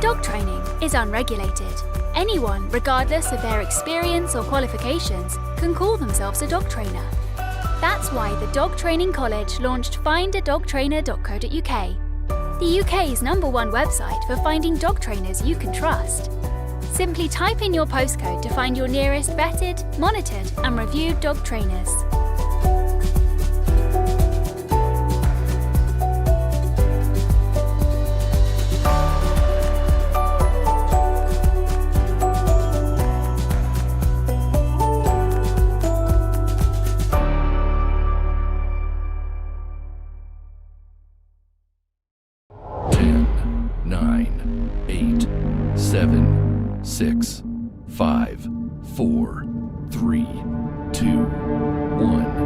Dog training is unregulated. Anyone, regardless of their experience or qualifications, can call themselves a dog trainer. That's why the Dog Training College launched findadogtrainer.co.uk, the UK's #1 website for finding dog trainers you can trust. Simply type in your postcode to find your nearest vetted, monitored and reviewed dog trainers. Six, 5, 4, 3, 2, 1.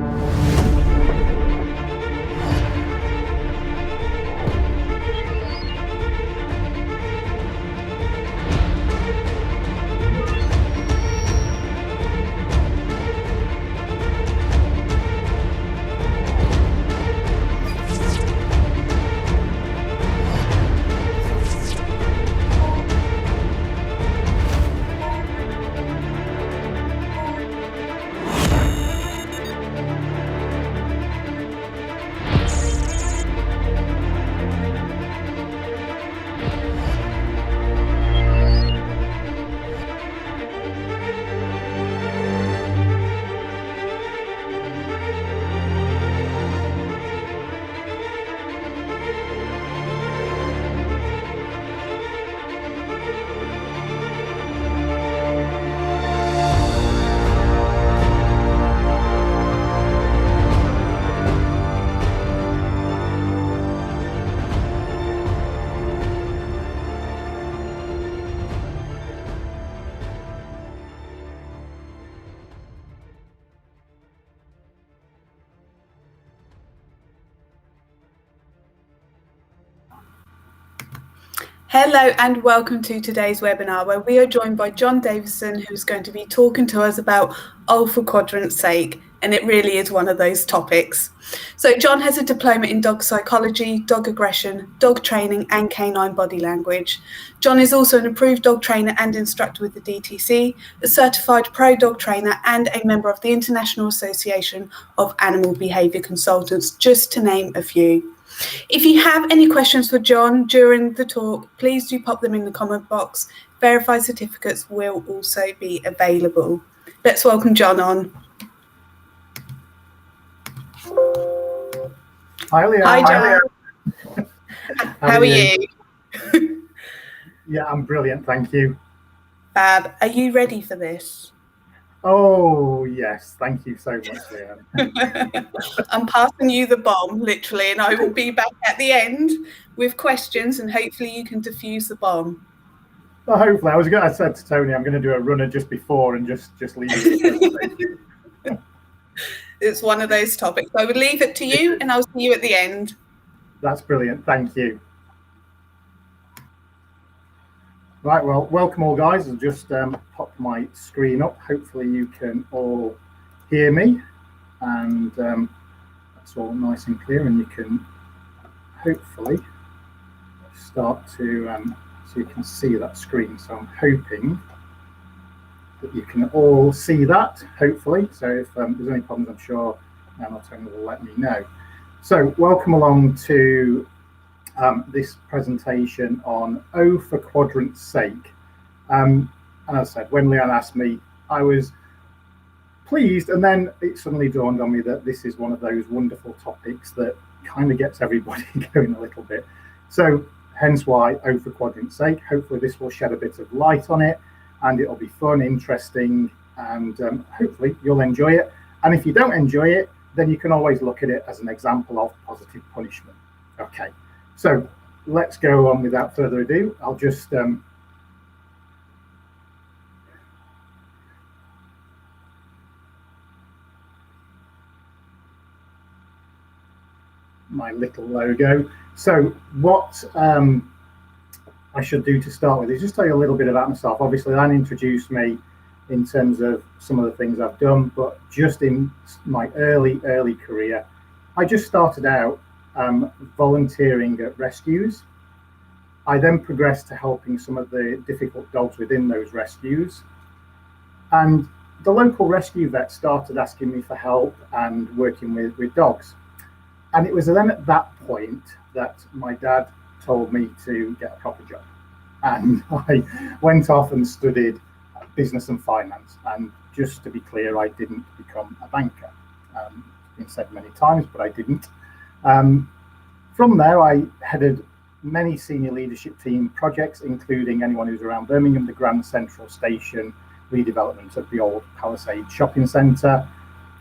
Hello and welcome to today's webinar where we are joined by Jon Davison, who's going to be talking to us about O for Quadrant's sake, and it really is one of those topics. So Jon has a diploma in dog psychology, dog aggression, dog training and canine body language. Jon is also an approved dog trainer and instructor with the DTC, a certified pro dog trainer and a member of the International Association of Animal Behaviour Consultants, just to name a few. If you have any questions for Jon during the talk, please do pop them in the comment box. Verified certificates will also be available. Let's welcome Jon on. Hi, Leah. Hi, Jon. How are you? Yeah, I'm brilliant, thank you. Fab. Are you ready for this? Oh, yes. Thank you so much, Leah. I'm passing you the bomb, literally, and I will be back at the end with questions and hopefully you can defuse the bomb. Well, hopefully. I said to Tony, I'm going to do a runner just before and just leave it. It's one of those topics. I would leave it to you and I'll see you at the end. That's brilliant. Thank you. Right, well, welcome all, guys. I'll just pop my screen up. Hopefully you can all hear me, and that's all nice and clear, and you can hopefully start to, so you can see that screen. So I'm hoping that you can all see that, hopefully. So if there's any problems, I'm sure Tony will let me know. So welcome along to this presentation on O for Quadrant's sake. And as I said, when Leanne asked me, I was pleased, and then it suddenly dawned on me that this is one of those wonderful topics that kind of gets everybody going a little bit. So hence why O for Quadrant's sake. Hopefully this will shed a bit of light on it, and it'll be fun, interesting, and hopefully you'll enjoy it. And if you don't enjoy it, then you can always look at it as an example of positive punishment. Okay. So let's go on without further ado. I'll just my little logo. So what I should do to start with is just tell you a little bit about myself. Obviously, Anne introduced me in terms of some of the things I've done, but just in my early career, I just started out volunteering at rescues. I then progressed to helping some of the difficult dogs within those rescues. And the local rescue vet started asking me for help and working with dogs. And it was then at that point that my dad told me to get a proper job. And I went off and studied business and finance. And just to be clear, I didn't become a banker. It's been said many times, but I didn't. From there, I headed many senior leadership team projects, including anyone who's around Birmingham, the Grand Central Station redevelopment of the old Palisade shopping centre.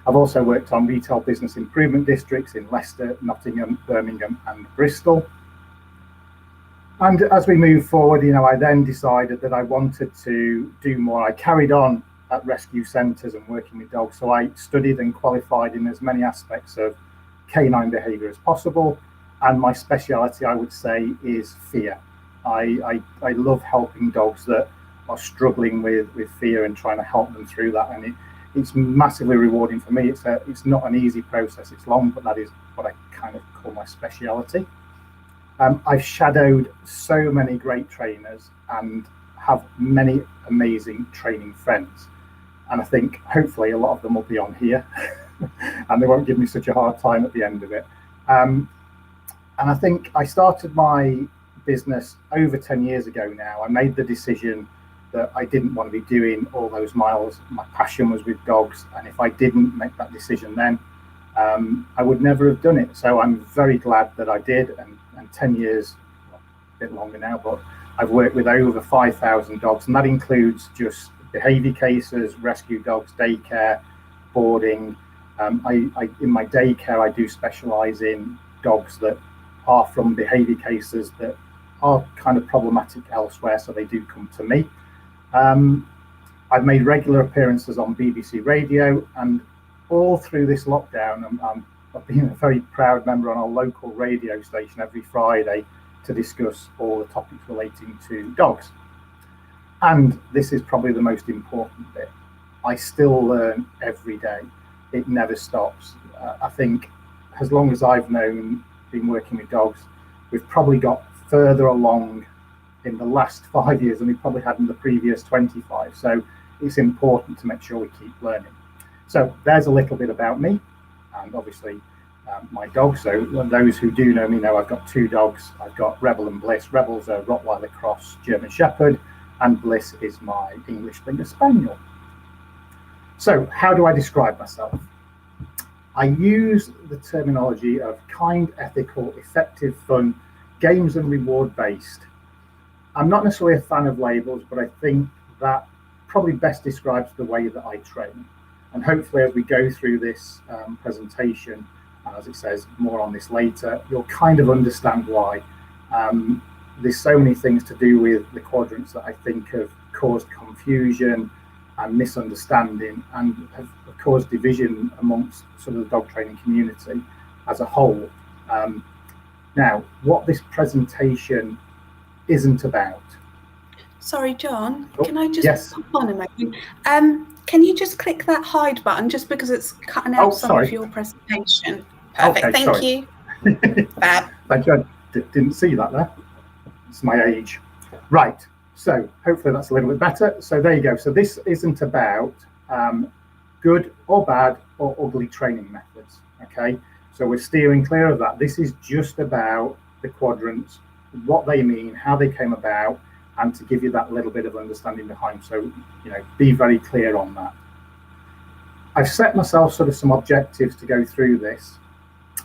I've also worked on retail business improvement districts in Leicester, Nottingham, Birmingham and Bristol. And as we move forward, I then decided that I wanted to do more. I carried on at rescue centres and working with dogs. So I studied and qualified in as many aspects of canine behaviour as possible. And my speciality, I would say, is fear. I love helping dogs that are struggling with fear and trying to help them through that. And it's massively rewarding for me. It's not an easy process. It's long, but that is what I kind of call my speciality. I've shadowed so many great trainers and have many amazing training friends. And I think hopefully a lot of them will be on here and they won't give me such a hard time at the end of it. And I think I started my business over 10 years ago now. I made the decision that I didn't want to be doing all those miles. My passion was with dogs. And if I didn't make that decision then, I would never have done it. So I'm very glad that I did. And 10 years, well, a bit longer now, but I've worked with over 5,000 dogs. And that includes just behaviour cases, rescue dogs, daycare, boarding. In my daycare, I do specialise in dogs that are from behaviour cases that are kind of problematic elsewhere, so they do come to me. I've made regular appearances on BBC Radio, and all through this lockdown, I've been a very proud member on our local radio station every Friday to discuss all the topics relating to dogs. And this is probably the most important bit. I still learn every day. It never stops. I think as long as I've been working with dogs, we've probably got further along in the last 5 years than we probably had in the previous 25. So it's important to make sure we keep learning. So there's a little bit about me and obviously my dog. So those who do know me know I've got two dogs. I've got Rebel and Bliss. Rebel's a Rottweiler cross German Shepherd and Bliss is my English Springer Spaniel. So how do I describe myself? I use the terminology of kind, ethical, effective, fun, games and reward based. I'm not necessarily a fan of labels, but I think that probably best describes the way that I train. And hopefully as we go through this presentation, and as it says more on this later, you'll kind of understand why. There's so many things to do with the quadrants that I think have caused confusion and misunderstanding and have caused division amongst sort of the dog training community as a whole. Now, what this presentation isn't about. Sorry, John, Oh, can I just yes. hop on a moment? Can you just click that hide button just because it's cutting out some of your presentation? Perfect, Okay, thank sorry. you. Fab. Thank you. I didn't see that there. It's my age. Right. So hopefully that's a little bit better. So there you go. So this isn't about good or bad or ugly training methods. Okay. So we're steering clear of that. This is just about the quadrants, what they mean, how they came about, and to give you that little bit of understanding behind. So, be very clear on that. I've set myself sort of some objectives to go through this.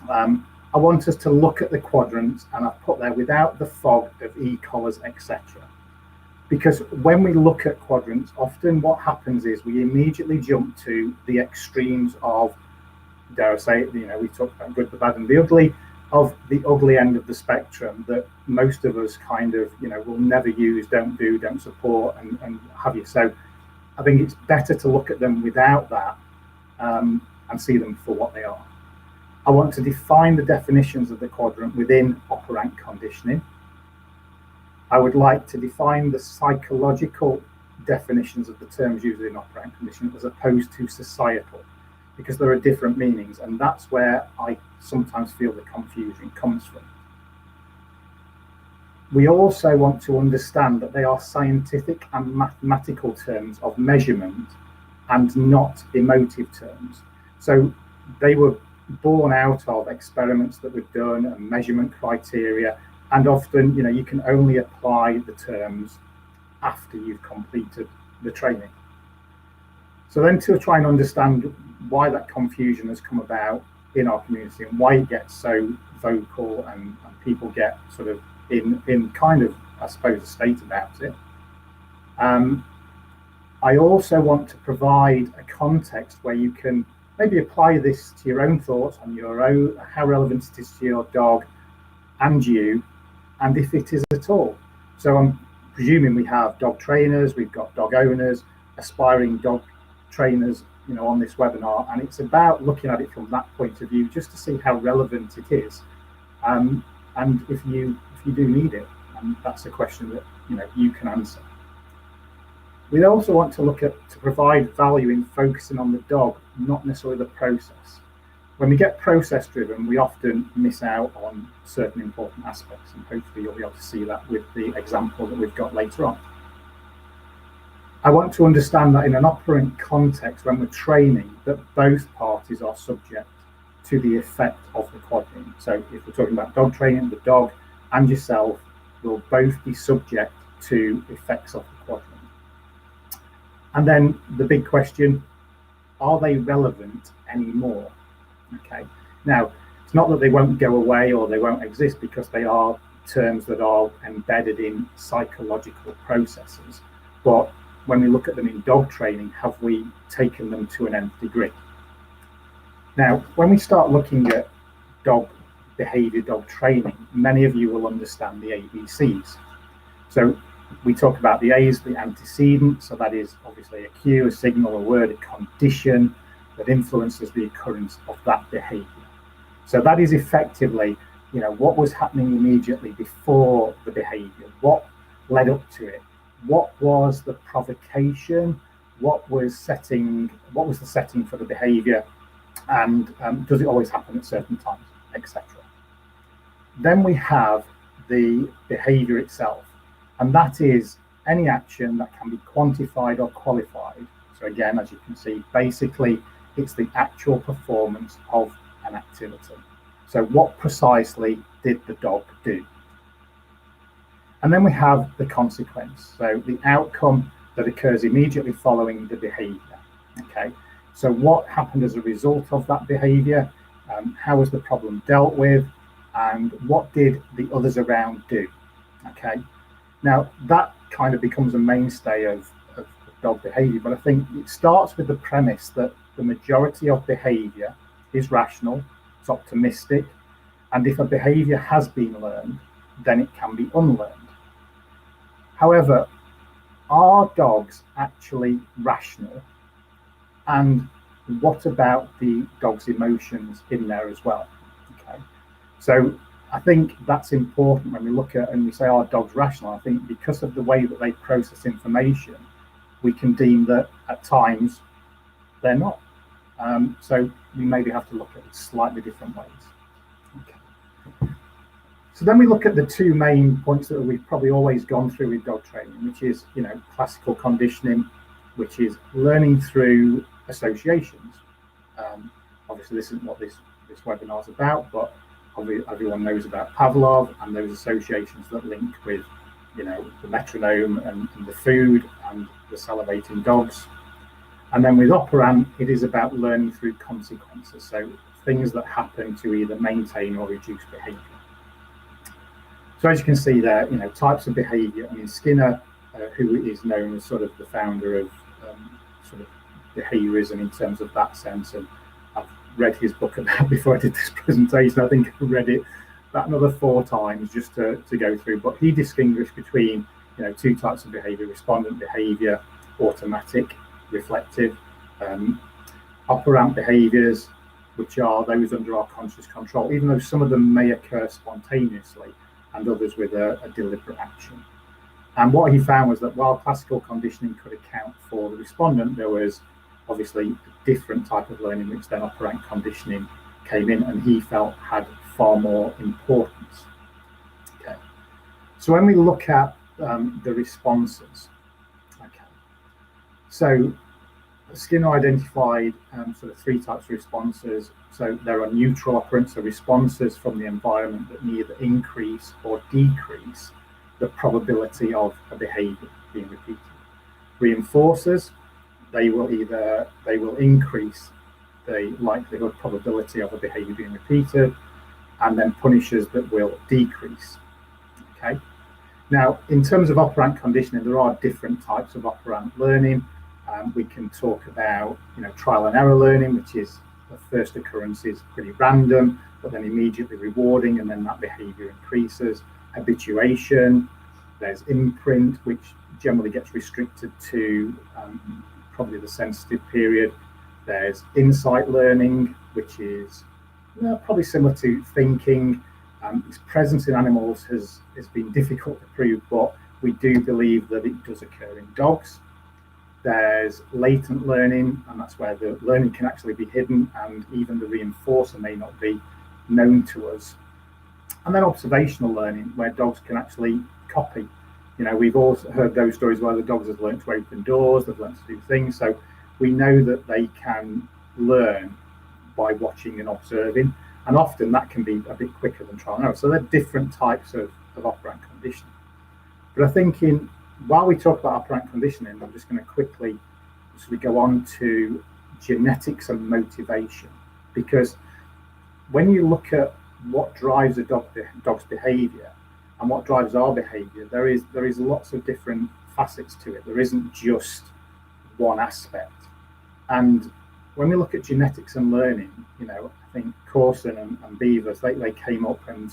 I want us to look at the quadrants, and I've put there without the fog of e-collars, etc. Because when we look at quadrants, often what happens is we immediately jump to the extremes of, dare I say it, we talked about good, the bad, and the ugly, of the ugly end of the spectrum that most of us kind of, will never use, don't do, don't support, and have you. So I think it's better to look at them without that and see them for what they are. I want to define the definitions of the quadrant within operant conditioning. I would like to define the psychological definitions of the terms used in operant conditioning as opposed to societal, because there are different meanings, and that's where I sometimes feel the confusion comes from. we also want to understand that they are scientific and mathematical terms of measurement and not emotive terms. So they were born out of experiments that were done and measurement criteria, and often, you can only apply the terms after you've completed the training. So then, to try and understand why that confusion has come about in our community and why it gets so vocal and people get sort of in kind of, I suppose, a state about it, I also want to provide a context where you can maybe apply this to your own thoughts on your own, how relevant it is to your dog and you, and if it is at all. So I'm presuming we have dog trainers, we've got dog owners, aspiring dog trainers, on this webinar, and it's about looking at it from that point of view, just to see how relevant it is, and if you do need it, and that's a question that you can answer. We also want to look at to provide value in focusing on the dog, not necessarily the process. When we get process driven, we often miss out on certain important aspects, and hopefully you'll be able to see that with the example that we've got later on. I want to understand that in an operant context, when we're training, that both parties are subject to the effect of the quadrant. So if we're talking about dog training, the dog and yourself will both be subject to effects of the quadrant. And then the big question, are they relevant anymore? Okay. Now, it's not that they won't go away or they won't exist, because they are terms that are embedded in psychological processes. But when we look at them in dog training, have we taken them to an nth degree? Now, when we start looking at dog behavior, dog training, many of you will understand the ABCs. So we talk about the A's, the antecedent, so that is obviously a cue, a signal, a word, a condition that influences the occurrence of that behavior. So that is effectively, what was happening immediately before the behavior, what led up to it, what was the provocation, what was the setting for the behavior, and does it always happen at certain times, etc. Then we have the behavior itself, and that is any action that can be quantified or qualified. So again, as you can see, basically it's the actual performance of an activity. So what precisely did the dog do? And then we have the consequence, so the outcome that occurs immediately following the behavior. Okay, so what happened as a result of that behavior? How was the problem dealt with? And what did the others around do? Okay, now that kind of becomes a mainstay of dog behavior, but I think it starts with the premise that the majority of behavior is rational, it's optimistic, and if a behavior has been learned, then it can be unlearned. However, are dogs actually rational? And what about the dog's emotions in there as well? Okay, so I think that's important when we look at and we say, are dogs rational? I think because of the way that they process information, we can deem that at times they're not. So we maybe have to look at it slightly different ways. Okay. So then we look at the two main points that we've probably always gone through with dog training, which is, classical conditioning, which is learning through associations. Obviously, this isn't what this webinar is about, but everyone knows about Pavlov and those associations that link with, the metronome and the food and the salivating dogs. And then with operant, it is about learning through consequences, so things that happen to either maintain or reduce behavior. So as you can see there, types of behavior. I mean, Skinner, who is known as sort of the founder of sort of behaviorism in terms of that sense, and I've read his book about before I did this presentation. I think I read it about another 4 times just to go through. But he distinguished between, two types of behavior: respondent behavior, automatic, reflective, operant behaviors, which are those under our conscious control, even though some of them may occur spontaneously and others with a deliberate action. And what he found was that while classical conditioning could account for the respondent, there was obviously a different type of learning which then operant conditioning came in, and he felt had far more importance. Okay, So when we look at the responses, okay, so Skinner identified sort of three types of responses. So there are neutral operands, so responses from the environment that neither increase or decrease the probability of a behavior being repeated. Reinforcers, they will increase the likelihood probability of a behavior being repeated, and then punishers that will decrease. Okay. Now, in terms of operant conditioning, there are different types of operant learning. We can talk about, trial and error learning, which is the first occurrence is pretty random, but then immediately rewarding, and then that behavior increases. Habituation, there's imprint, which generally gets restricted to probably the sensitive period. There's insight learning, which is probably similar to thinking. Its presence in animals has been difficult to prove, but we do believe that it does occur in dogs. There's latent learning, and that's where the learning can actually be hidden, and even the reinforcer may not be known to us. And then observational learning, where dogs can actually copy. We've also heard those stories where the dogs have learned to open doors, they've learned to do things. So we know that they can learn by watching and observing, and often that can be a bit quicker than trial and error. So they're different types of operant conditioning. But I think while we talk about operant conditioning, I'm just going to quickly sort of go on to genetics and motivation, because when you look at what drives a dog's behavior and what drives our behavior, there is lots of different facets to it. There isn't just one aspect. And when we look at genetics and learning, I think Corson and Beavers, they came up and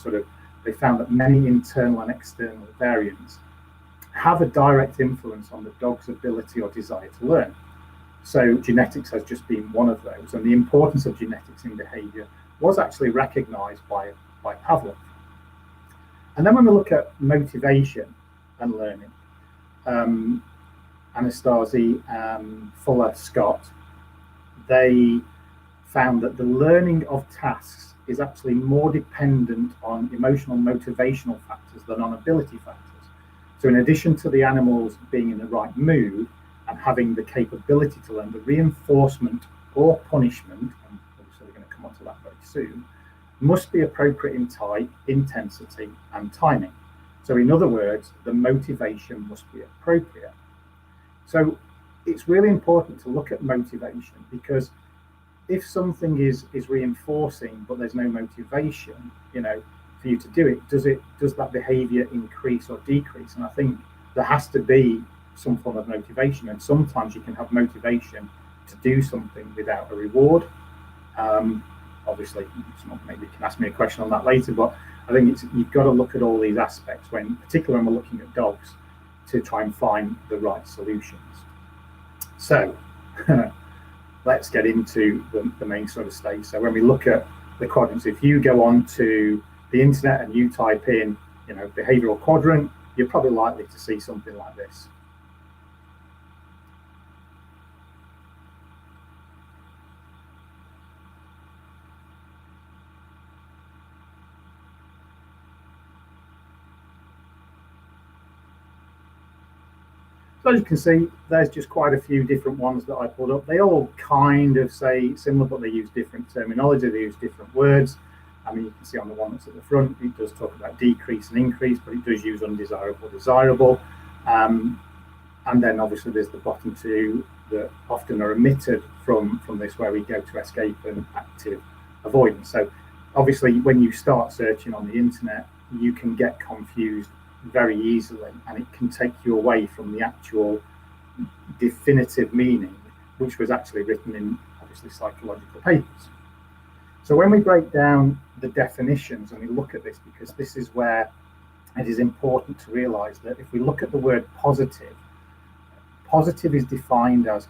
they found that many internal and external variants have a direct influence on the dog's ability or desire to learn. So genetics has just been one of those, and the importance of genetics in behavior was actually recognized by Pavlov. And then when we look at motivation and learning, Anastasi and Fuller Scott, they found that the learning of tasks is actually more dependent on emotional motivational factors than on ability factors. So in addition to the animals being in the right mood and having the capability to learn, the reinforcement or punishment, and obviously we're going to come on to that very soon, must be appropriate in type, intensity, and timing. So in other words, the motivation must be appropriate. So it's really important to look at motivation, because if something is reinforcing but there's no motivation, for you to do it, does that behavior increase or decrease? And I think there has to be some form of motivation, and sometimes you can have motivation to do something without a reward. Obviously, maybe you can ask me a question on that later, but I think you've got to look at all these aspects, particularly when we're looking at dogs, to try and find the right solutions. So let's get into the main sort of stage. So when we look at the quadrants, if you go on to the internet and you type in, behavioral quadrant, you're probably likely to see something like this. So as you can see, there's just quite a few different ones that I pulled up. They all kind of say similar, but they use different terminology, they use different words. I mean, you can see on the one that's at the front, it does talk about decrease and increase, but it does use undesirable, desirable. And then obviously there's the bottom two that often are omitted from this, where we go to escape and active avoidance. So obviously when you start searching on the internet, you can get confused very easily, and it can take you away from the actual definitive meaning, which was actually written in obviously psychological papers. So when we break down the definitions and we look at this, because this is where it is important to realize that if we look at the word positive, positive is defined as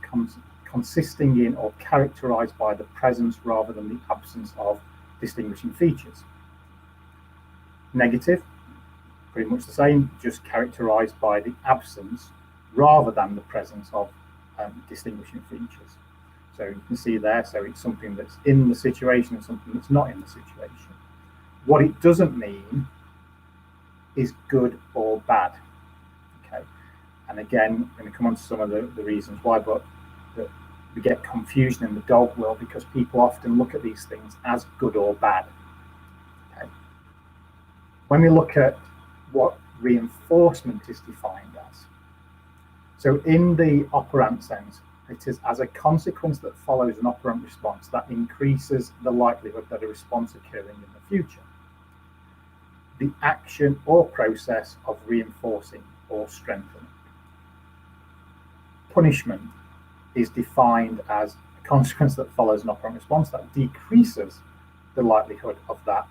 consisting in or characterized by the presence rather than the absence of distinguishing features. Negative, pretty much the same, just characterized by the absence rather than the presence of distinguishing features. So you can see there, so it's something that's in the situation and something that's not in the situation. What it doesn't mean is good or bad. Okay, and again, I'm going to come on to some of the reasons why, but we get confusion in the dog world because people often look at these things as good or bad. Okay, when we look at what reinforcement is defined as, so in the operant sense, it is as a consequence that follows an operant response that increases the likelihood that a response occurring in the future. The action or process of reinforcing or strengthening. Punishment is defined as a consequence that follows an operant response that decreases the likelihood of that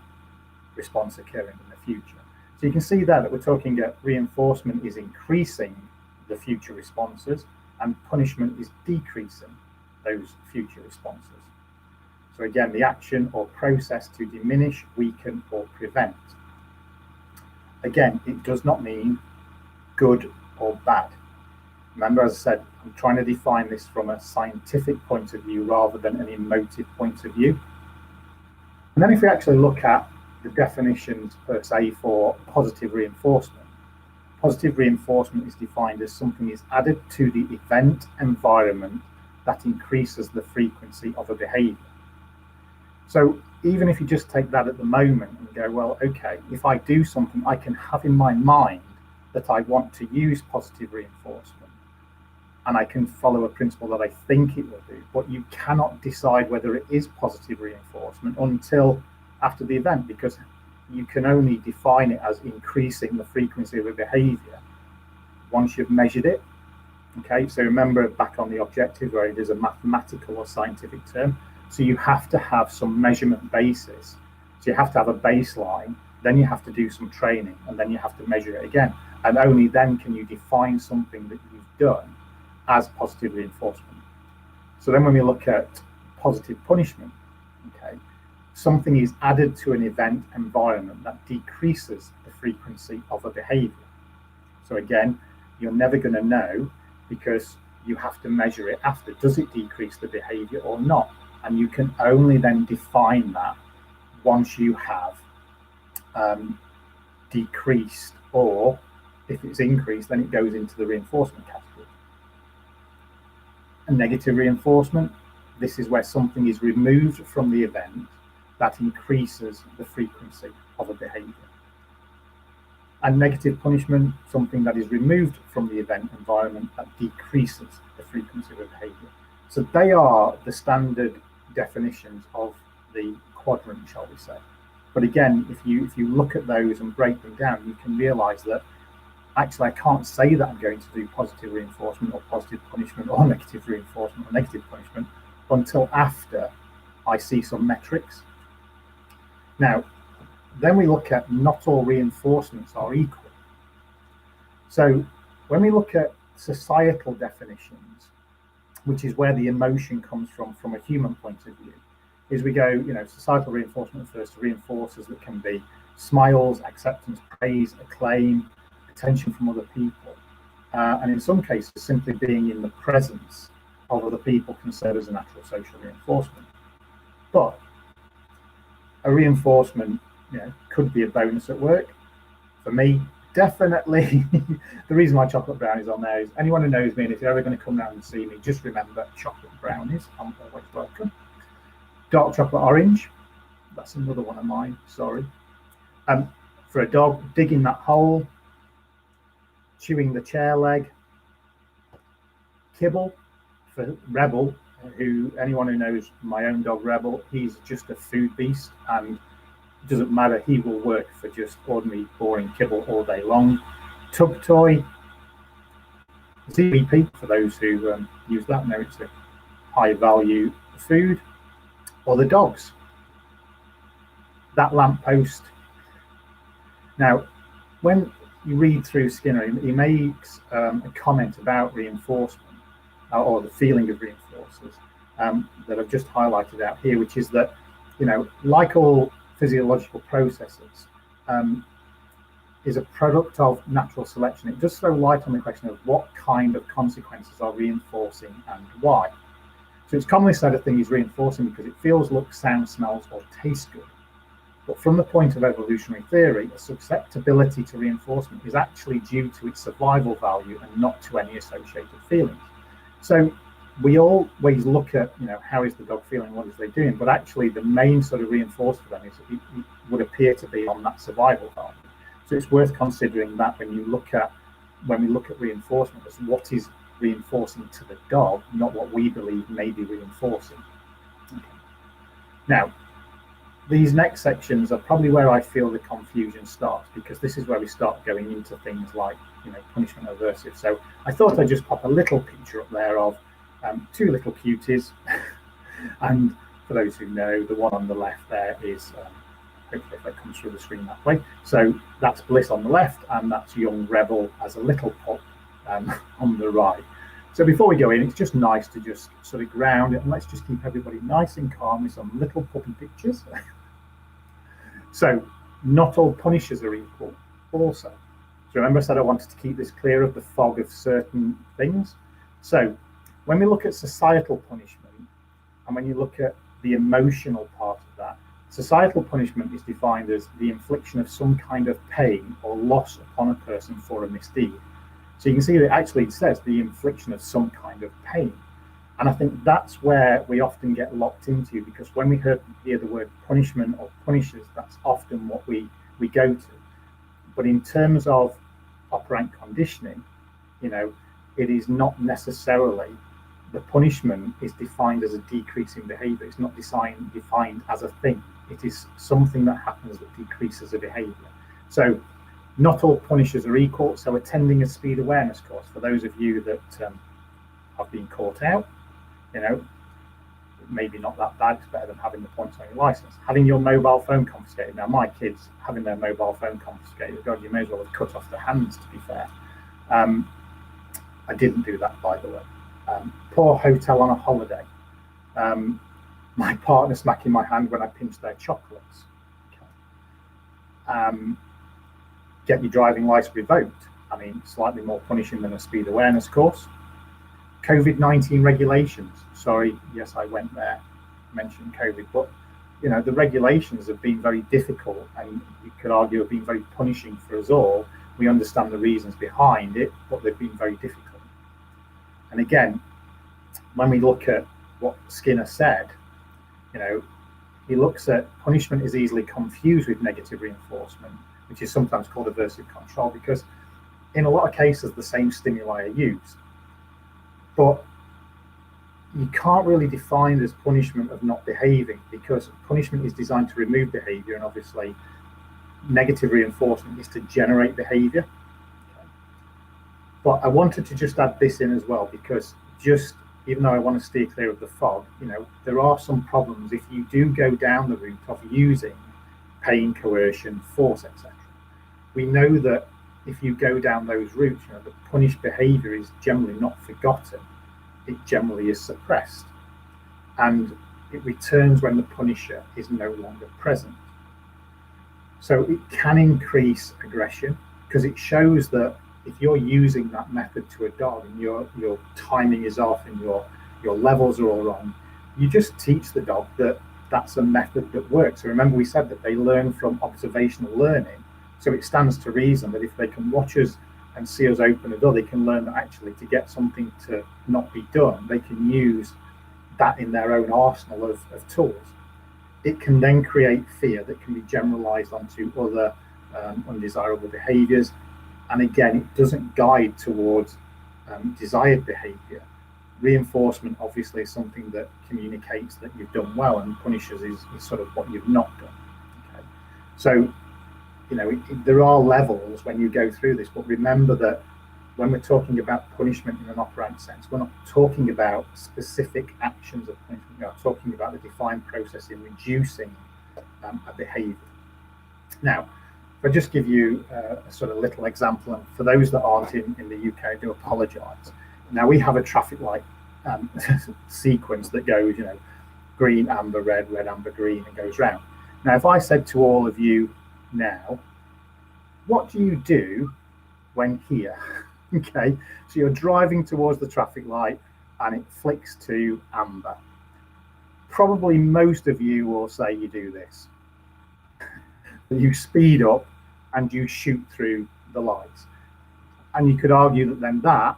response occurring in the future. So you can see there that we're talking that reinforcement is increasing the future responses and punishment is decreasing those future responses. So again, the action or process to diminish, weaken, or prevent. Again, it does not mean good or bad. Remember, as I said, I'm trying to define this from a scientific point of view rather than an emotive point of view. And then if we actually look at the definitions per se for positive reinforcement, positive reinforcement is defined as something is added to the event environment that increases the frequency of a behavior. So even if you just take that at the moment and go, well, okay, if I do something, I can have in my mind that I want to use positive reinforcement and I can follow a principle that I think it will do, but you cannot decide whether it is positive reinforcement until after the event, because you can only define it as increasing the frequency of a behavior once you've measured it. Okay, so remember back on the objective where it is a mathematical or scientific term. So you have to have some measurement basis. So you have to have a baseline, then you have to do some training, and then you have to measure it again. And only then can you define something that you've done as positive reinforcement. So then when we look at positive punishment, okay, something is added to an event environment that decreases the frequency of a behavior. So again, you're never going to know because you have to measure it after. Does it decrease the behavior or not? And you can only then define that once you have decreased, or if it's increased, then it goes into the reinforcement category. A negative reinforcement, this is where something is removed from the event that increases the frequency of a behavior. And negative punishment, something that is removed from the event environment that decreases the frequency of a behavior. So they are the standard definitions of the quadrant, shall we say. But again, if you look at those and break them down, you can realize that actually I can't say that I'm going to do positive reinforcement or positive punishment or negative reinforcement or negative punishment until after I see some metrics. Now, then we look at not all reinforcements are equal. So when we look at societal definitions, which is where the emotion comes from a human point of view, is we go, societal reinforcement refers to reinforcers that can be smiles, acceptance, praise, acclaim, attention from other people. And in some cases, simply being in the presence of other people can serve as a natural social reinforcement. But a reinforcement could be a bonus at work. For me, definitely, the reason my chocolate brownies on there is anyone who knows me, and if you're ever going to come round and see me, just remember chocolate brownies. I'm always welcome. Dark chocolate orange, that's another one of mine, sorry. For a dog, digging that hole, chewing the chair leg. Kibble for Rebel, anyone who knows my own dog Rebel, he's just a food beast, and it doesn't matter, he will work for just ordinary boring kibble all day long. Tug toy, ZBP for those who use that, know it's a high value food. Or the dogs, that lamppost. Now, when you read through Skinner, he makes a comment about reinforcement or the feeling of reinforcers that I've just highlighted out here, which is that, like all physiological processes, is a product of natural selection. It does throw light on the question of what kind of consequences are reinforcing and why. So it's commonly said a thing is reinforcing because it feels, looks, sounds, smells, or tastes good. But from the point of evolutionary theory, a susceptibility to reinforcement is actually due to its survival value and not to any associated feelings. So we always look at, how is the dog feeling, what is they doing, but actually the main sort of reinforcer for them is it would appear to be on that survival value. So it's worth considering that when we look at reinforcement as what is reinforcing to the dog, not what we believe may be reinforcing. Okay. Now, these next sections are probably where I feel the confusion starts, because this is where we start going into things like, punishment aversive. So I thought I'd just pop a little picture up there of two little cuties. And for those who know, the one on the left there is, hopefully if that comes through the screen that way. So that's Bliss on the left, and that's young Rebel as a little pup on the right. So before we go in, it's just nice to just sort of ground it, and let's just keep everybody nice and calm with some little puppy pictures. So not all punishers are equal also. So remember I said I wanted to keep this clear of the fog of certain things. So when we look at societal punishment, and when you look at the emotional part of that, societal punishment is defined as the infliction of some kind of pain or loss upon a person for a misdeed. So you can see that it actually says the infliction of some kind of pain. And I think that's where we often get locked into, because when we hear the word punishment or punishers, that's often what we go to. But in terms of operant conditioning, it is not necessarily, the punishment is defined as a decrease in behavior. It's not defined as a thing. It is something that happens that decreases a behavior. So not all punishers are equal. So attending a speed awareness course, for those of you that have been caught out, maybe not that bad. It's better than having the points on your license. Having your mobile phone confiscated. Now, my kids having their mobile phone confiscated, God, you may as well have cut off their hands, to be fair. I didn't do that, by the way. Poor hotel on a holiday. My partner smacking my hand when I pinched their chocolates. Okay. Get your driving license revoked. I mean, slightly more punishing than a speed awareness course. COVID-19 regulations. Sorry, yes, I went there, mentioned COVID, but the regulations have been very difficult, and you could argue have been very punishing for us all. We understand the reasons behind it, but they've been very difficult. And again, when we look at what Skinner said, he looks at punishment is easily confused with negative reinforcement, which is sometimes called aversive control, because in a lot of cases the same stimuli are used. But you can't really define as punishment of not behaving, because punishment is designed to remove behavior, and obviously negative reinforcement is to generate behavior. Okay. But I wanted to just add this in as well, because even though I want to steer clear of the fog, there are some problems if you do go down the route of using pain, coercion, force, etc. We know that if you go down those routes, the punished behavior is generally not forgotten. It generally is suppressed, and it returns when the punisher is no longer present. So it can increase aggression, because it shows that if you're using that method to a dog and your timing is off and your levels are all wrong, you just teach the dog that that's a method that works. So remember we said that they learn from observational learning. So it stands to reason that if they can watch us and see us open a door, they can learn that actually to get something to not be done, they can use that in their own arsenal of tools. It can then create fear that can be generalized onto other undesirable behaviors. And again, it doesn't guide towards desired behavior. Reinforcement obviously is something that communicates that you've done well, and punishes is sort of what you've not done. Okay. So there are levels when you go through this, but remember that when we're talking about punishment in an operant sense, we're not talking about specific actions of punishment. We are talking about the defined process in reducing a behavior. Now, if I just give you a sort of little example, and for those that aren't in the UK, I do apologise. Now, we have a traffic light sequence that goes, green, amber, red, red, amber, green, and goes round. Now, if I said to all of you now, what do you do when here? Okay, so you're driving towards the traffic light and it flicks to amber. Probably most of you will say you do this. You speed up and you shoot through the lights. And you could argue that then that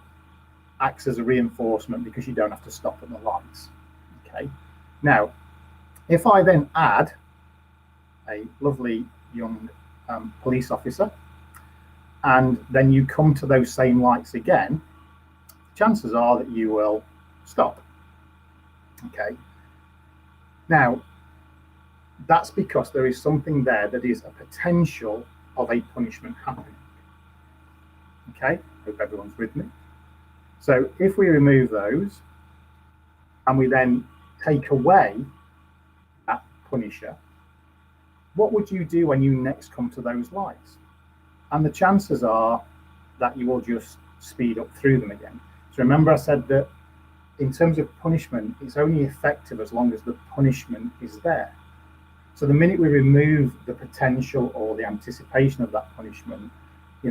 acts as a reinforcement because you don't have to stop at the lights. Okay. Now, if I then add a lovely young police officer, and then you come to those same lights again, chances are that you will stop. Okay. Now, that's because there is something there that is a potential of a punishment happening. Okay, hope everyone's with me. So if we remove those and we then take away that punisher, what would you do when you next come to those lights? And the chances are that you will just speed up through them again. So remember I said that in terms of punishment, it's only effective as long as the punishment is there. So the minute we remove the potential or the anticipation of that punishment, you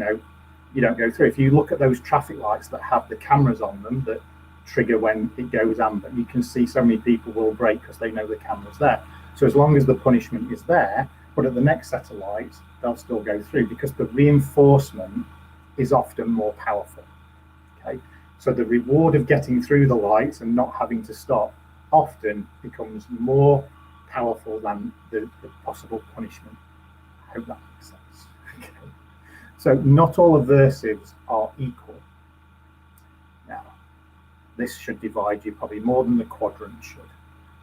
don't go through. If you look at those traffic lights that have the cameras on them that trigger when it goes amber, you can see so many people will brake because they know the camera's there. So as long as the punishment is there, but at the next set of lights, they'll still go through because the reinforcement is often more powerful. Okay, so the reward of getting through the lights and not having to stop often becomes more powerful than the possible punishment. I hope that makes sense. Okay. So not all aversives are equal. Now, this should divide you probably more than the quadrant should.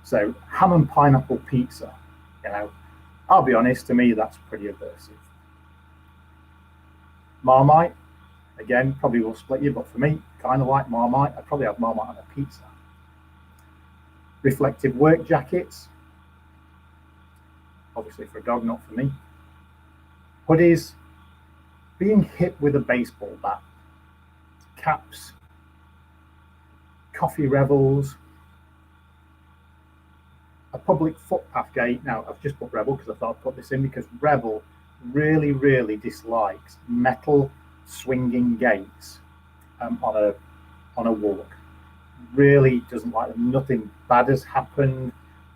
So ham and pineapple pizza, I'll be honest, to me that's pretty aversive. Marmite, again, probably will split you, but for me, kind of like Marmite, I'd probably have Marmite on a pizza. Reflective work jackets, obviously for a dog, not for me. Hoodies, being hit with a baseball bat, caps, coffee revels, a public footpath gate. Now, I've just put Rebel because I thought I'd put this in because Rebel really, really dislikes metal swinging gates on a walk. Really doesn't like them. Nothing bad has happened,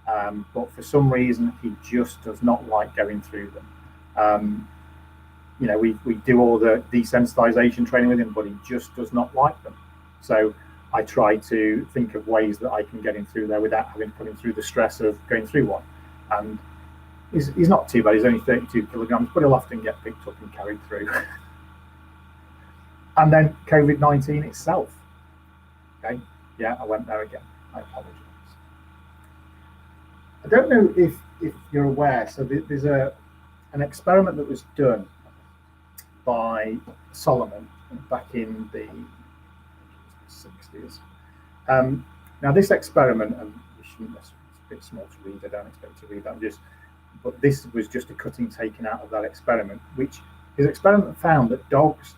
but for some reason he just does not like going through them. We do all the desensitization training with him, but he just does not like them. So I try to think of ways that I can get him through there without having to put him through the stress of going through one. And he's not too bad. He's only 32 kilograms, but he'll often get picked up and carried through. And then COVID-19 itself. Okay, yeah, I went there again. I apologize. I don't know if you're aware. So there's an experiment that was done by Solomon back in the 60s. Now this experiment, and it's a bit small to read, I don't expect to read that, but this was just a cutting taken out of that experiment, which his experiment found that dogs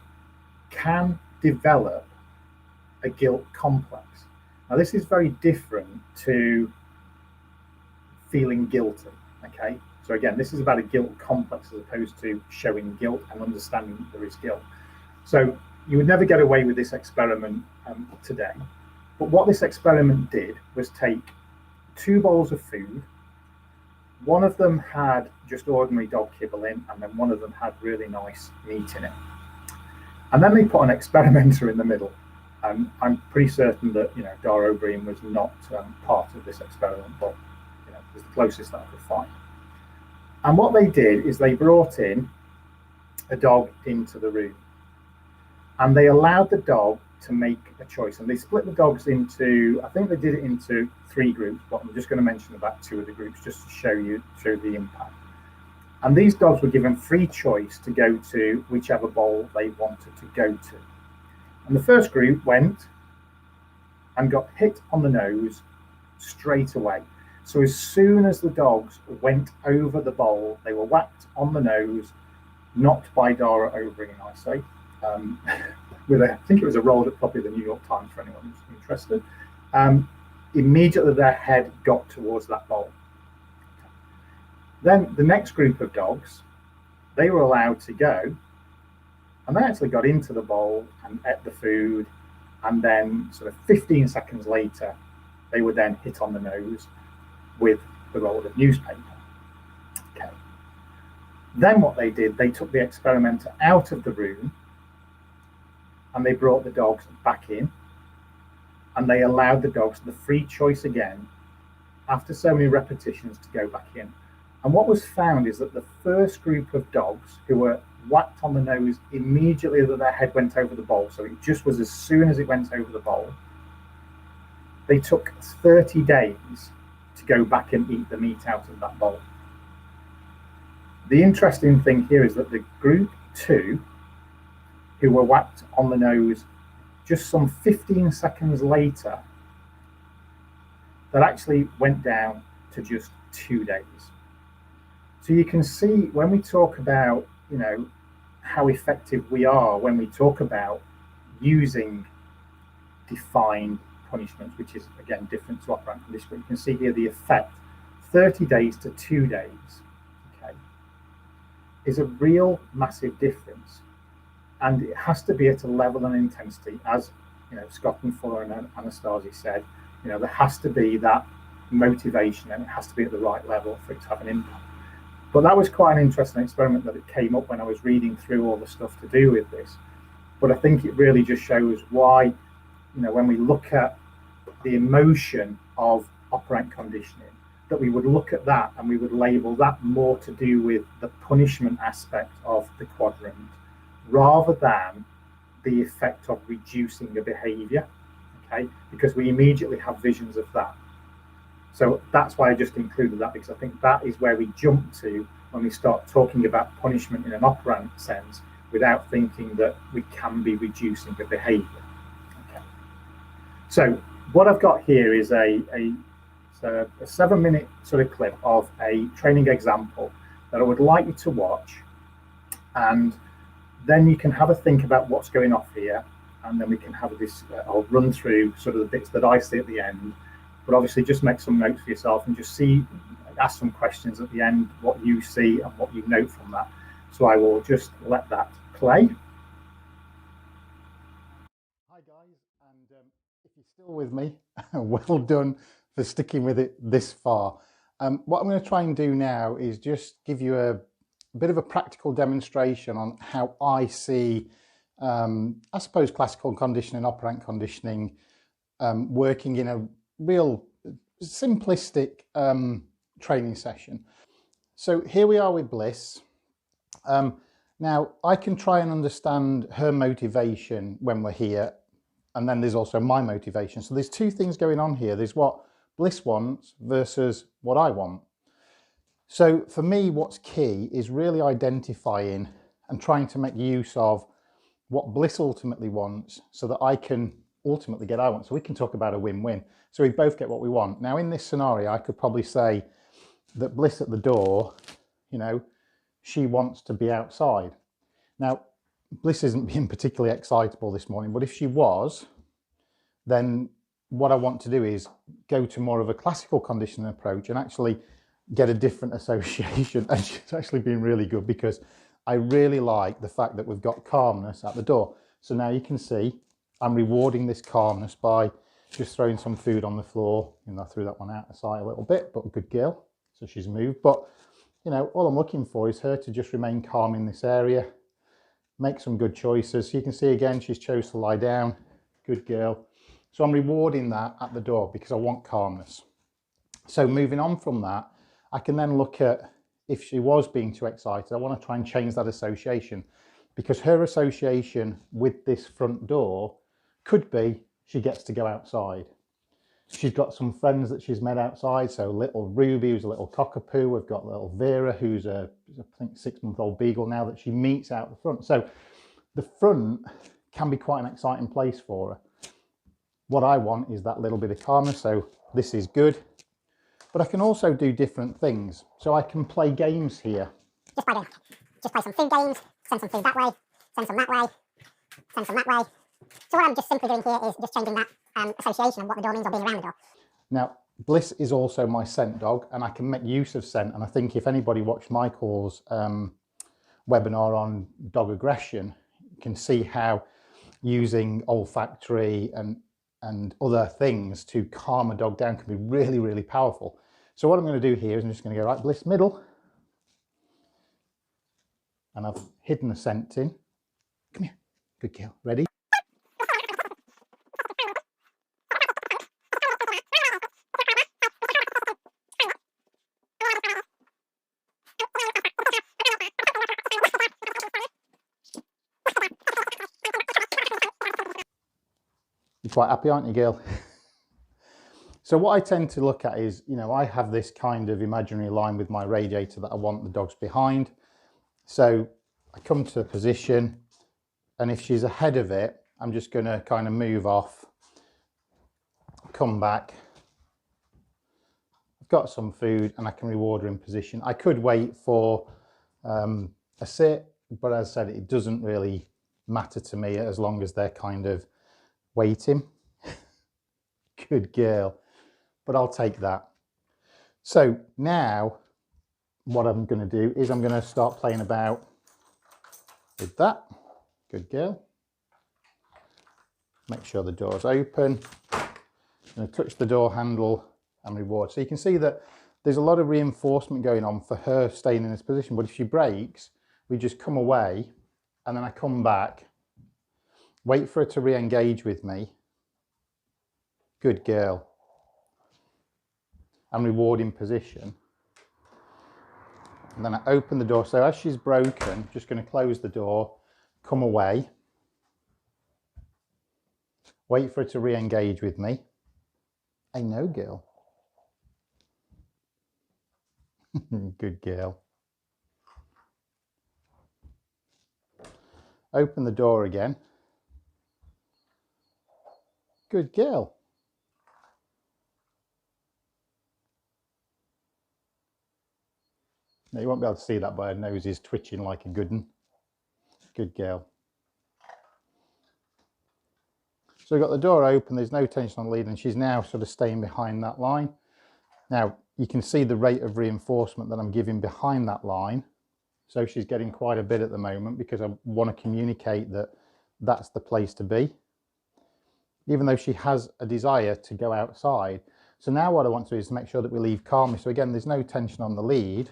can develop a guilt complex. Now this is very different to feeling guilty, okay? So again, this is about a guilt complex as opposed to showing guilt and understanding that there is guilt. So you would never get away with this experiment today. But what this experiment did was take 2 bowls of food. One of them had just ordinary dog kibble in, and then one of them had really nice meat in it. And then they put an experimenter in the middle. I'm pretty certain that Dara O'Brien was not part of this experiment, but it was the closest that I could find. And what they did is they brought in a dog into the room, and they allowed the dog to make a choice. And they split the dogs into, I think they did it into 3 groups, but I'm just going to mention about 2 of the groups just to show the impact. And these dogs were given free choice to go to whichever bowl they wanted to go to. And the first group went and got hit on the nose straight away. So as soon as the dogs went over the bowl, they were whacked on the nose, not by Dara O'Brien, I say, with I think it was a rolled up copy of the New York Times for anyone who's interested. Immediately their head got towards that bowl. Then the next group of dogs, they were allowed to go, and they actually got into the bowl and ate the food, and then sort of 15 seconds later, they were then hit on the nose with the roll of newspaper. Okay. Then what they did, they took the experimenter out of the room and they brought the dogs back in, and they allowed the dogs the free choice again after so many repetitions to go back in. And what was found is that the first group of dogs who were whacked on the nose immediately that their head went over the bowl, so it just was as soon as it went over the bowl, they took 30 days to go back and eat the meat out of that bowl. The interesting thing here is that the group 2, who were whacked on the nose just some 15 seconds later, that actually went down to just 2 days. So you can see when we talk about, you know, how effective we are when we talk about using defined punishments, which is again different to operant condition, but you can see here the effect, 30 days to 2 days, okay, is a real massive difference. And it has to be at a level and intensity, as you know, Scott and Fuller and Anastasia said, you know, there has to be that motivation and it has to be at the right level for it to have an impact. But that was quite an interesting experiment that it came up when I was reading through all the stuff to do with this. But I think it really just shows why, you know, when we look at the emotion of operant conditioning, that we would look at that and we would label that more to do with the punishment aspect of the quadrant, rather than the effect of reducing a behavior, okay? Because we immediately have visions of that. So that's why I just included that, because I think that is where we jump to when we start talking about punishment in an operant sense, without thinking that we can be reducing a behavior. Okay. So what I've got here is a 7-minute sort of clip of a training example that I would like you to watch, and then you can have a think about what's going off here, and then we can have this, I'll run through sort of the bits that I see at the end, but obviously just make some notes for yourself and just see, ask some questions at the end, what you see and what you note from that. So I will just let that play. Hi guys, and if you're still with me, well done for sticking with it this far. What I'm going to try and do now is just give you a bit of a practical demonstration on how I see, I suppose, classical conditioning, operant conditioning, working in a real simplistic training session. So here we are with Bliss. Now I can try and understand her motivation when we're here, and then there's also my motivation. So there's two things going on here. There's what Bliss wants versus what I want. So for me, what's key is really identifying and trying to make use of what Bliss ultimately wants so that I can ultimately get what I want. So we can talk about a win-win. So we both get what we want. Now in this scenario, I could probably say that Bliss at the door, you know, she wants to be outside. Now, Bliss isn't being particularly excitable this morning, but if she was, then what I want to do is go to more of a classical conditioning approach and actually get a different association. And she's actually been really good, because I really like the fact that we've got calmness at the door. So now you can see I'm rewarding this calmness by just throwing some food on the floor. You know, I threw that one out of sight a little bit, but good girl. So she's moved. But, you know, all I'm looking for is her to just remain calm in this area, make some good choices. So you can see again, she's chose to lie down. Good girl. So I'm rewarding that at the door because I want calmness. So moving on from that, I can then look at, if she was being too excited, I want to try and change that association, because her association with this front door could be she gets to go outside. She's got some friends that she's met outside. So little Ruby, who's a little cockapoo. We've got little Vera, who's I think 6-month-old beagle now, that she meets out the front. So the front can be quite an exciting place for her. What I want is that little bit of calmness. So this is good. But I can also do different things. So I can play games here. Just play some food games, send some food that way, send some that way, send some that way. So what I'm just simply doing here is just changing that association of what the door means, or being around the door. Now, Bliss is also my scent dog, and I can make use of scent. And I think if anybody watched Michael's webinar on dog aggression, you can see how using olfactory and other things to calm a dog down can be really, really powerful. So what I'm going to do here is I'm just going to go right, Bliss, middle. and I've hidden the scent in. Come here, good girl, ready? You're quite happy, aren't you, girl? So what I tend to look at is, you know, I have this kind of imaginary line with my radiator that I want the dogs behind. So I come to a position, and if she's ahead of it, I'm just going to kind of move off, come back. I've got some food and I can reward her in position. I could wait for a sit, but as I said, it doesn't really matter to me as long as they're kind of waiting. Good girl, but I'll take that. So now what I'm going to do is I'm going to start playing about with that. Good girl. Make sure the door's open. I'm going to touch the door handle and reward. So you can see that there's a lot of reinforcement going on for her staying in this position, but if she breaks, we just come away and then I come back, wait for her to re-engage with me. Good girl. And reward in position. And then I open the door. So as she's broken, just going to close the door, come away, wait for her to re-engage with me. I know, girl. Good girl. Open the door again. Good girl. Now you won't be able to see that, but her nose is twitching like a good one. Good girl. So we've got the door open, there's no tension on the lead, and she's now sort of staying behind that line. Now you can see the rate of reinforcement that I'm giving behind that line. So she's getting quite a bit at the moment because I want to communicate that that's the place to be, even though she has a desire to go outside. So now what I want to do is make sure that we leave calmly. So again, there's no tension on the lead.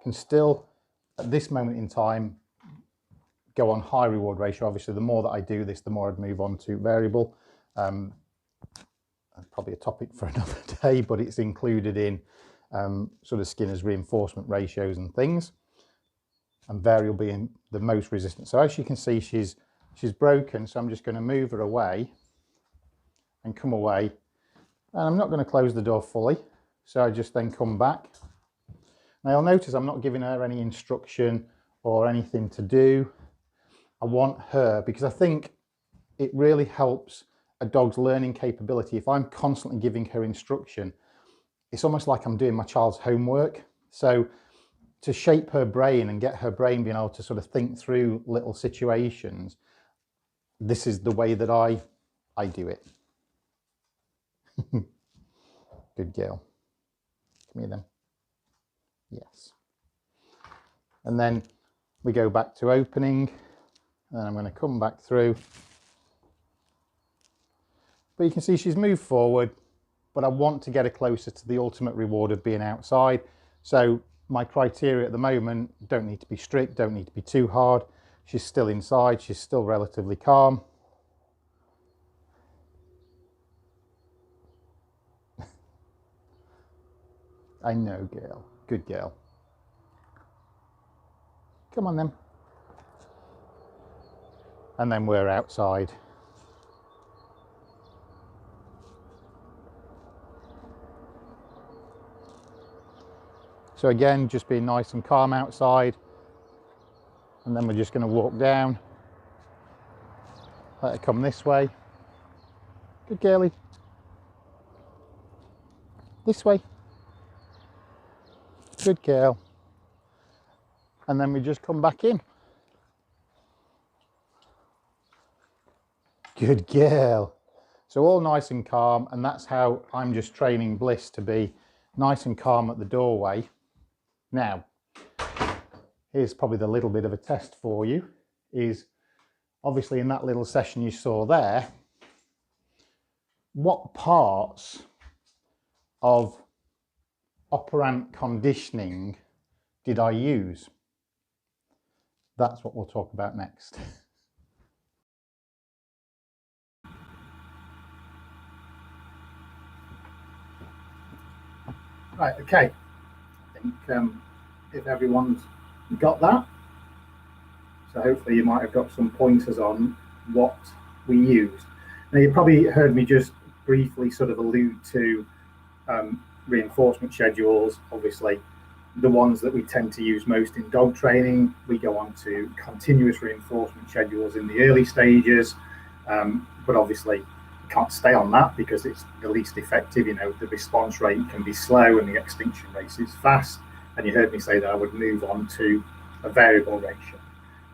Can still, at this moment in time, go on high reward ratio. Obviously, the more that I do this, the more I'd move on to variable. Probably a topic for another day, but it's included in sort of Skinner's reinforcement ratios and things. And variable being the most resistant. So as you can see, she's broken. So I'm just going to move her away and come away. And I'm not going to close the door fully. So I just then come back. Now you'll notice I'm not giving her any instruction or anything to do. I want her, because I think it really helps a dog's learning capability. If I'm constantly giving her instruction, it's almost like I'm doing my child's homework. So to shape her brain and get her brain being able to sort of think through little situations, this is the way that I do it. Good girl. Come here then. Yes. And then we go back to opening, and then I'm going to come back through. But you can see she's moved forward, but I want to get her closer to the ultimate reward of being outside. So my criteria at the moment don't need to be strict, don't need to be too hard. She's still inside, she's still relatively calm. I know, girl. Good girl. Come on then. And then we're outside. So again, just being nice and calm outside. And then we're just going to walk down. Let her come this way. Good girlie. This way. Good girl. And then we just come back in. Good girl. So all nice and calm, and that's how I'm just training Bliss to be nice and calm at the doorway. Now, here's probably the little bit of a test for you, is obviously in that little session you saw there, what parts of operant conditioning did I use? that's what we'll talk about next. Right, okay. I think if everyone's got that, so hopefully you might have got some pointers on what we use. Now, you probably heard me just briefly sort of allude to reinforcement schedules. Obviously, the ones that we tend to use most in dog training. We go on to continuous reinforcement schedules in the early stages, but obviously you can't stay on that because it's the least effective. You know, the response rate can be slow and the extinction rate is fast. And you heard me say that I would move on to a variable ratio.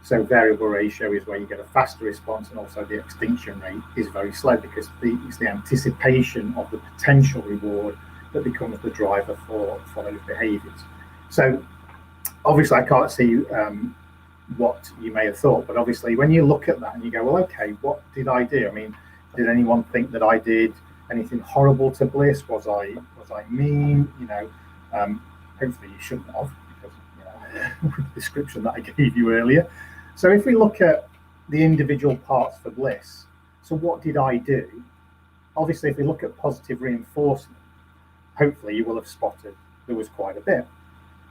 So variable ratio is where you get a faster response, and also the extinction rate is very slow because it's the anticipation of the potential reward that becomes the driver for those behaviors. So obviously I can't see what you may have thought, but obviously when you look at that and you go, well, okay, what did I do? I mean, did anyone think that I did anything horrible to Bliss? Was I mean? You know, hopefully you shouldn't have, because, you know, with the description that I gave you earlier. So if we look at the individual parts for Bliss, so what did I do? Obviously, if we look at positive reinforcement, hopefully you will have spotted there was quite a bit.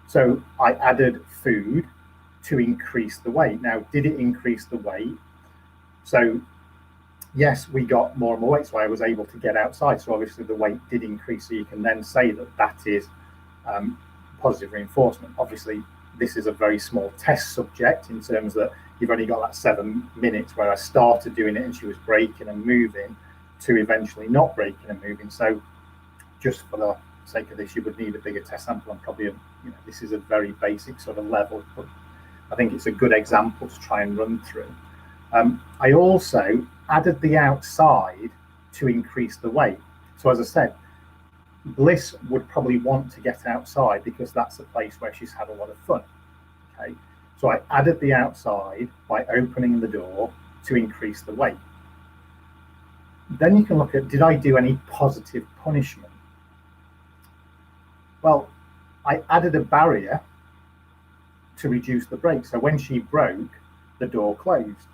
So I added food to increase the weight. Now, did it increase the weight? So yes, we got more and more weight, so I was able to get outside. So obviously the weight did increase. So you can then say that that is positive reinforcement. Obviously, this is a very small test subject in terms that you've only got that 7 minutes where I started doing it and she was breaking and moving to eventually not breaking and moving. So just for the sake of this, you would need a bigger test sample, and probably, you know, this is a very basic sort of level, but I think it's a good example to try and run through. I also added the outside to increase the weight. So as I said, Bliss would probably want to get outside because that's a place where she's had a lot of fun. Okay, so I added the outside by opening the door to increase the weight. Then you can look at, did I do any positive punishment? Well, I added a barrier to reduce the break. So when she broke, the door closed.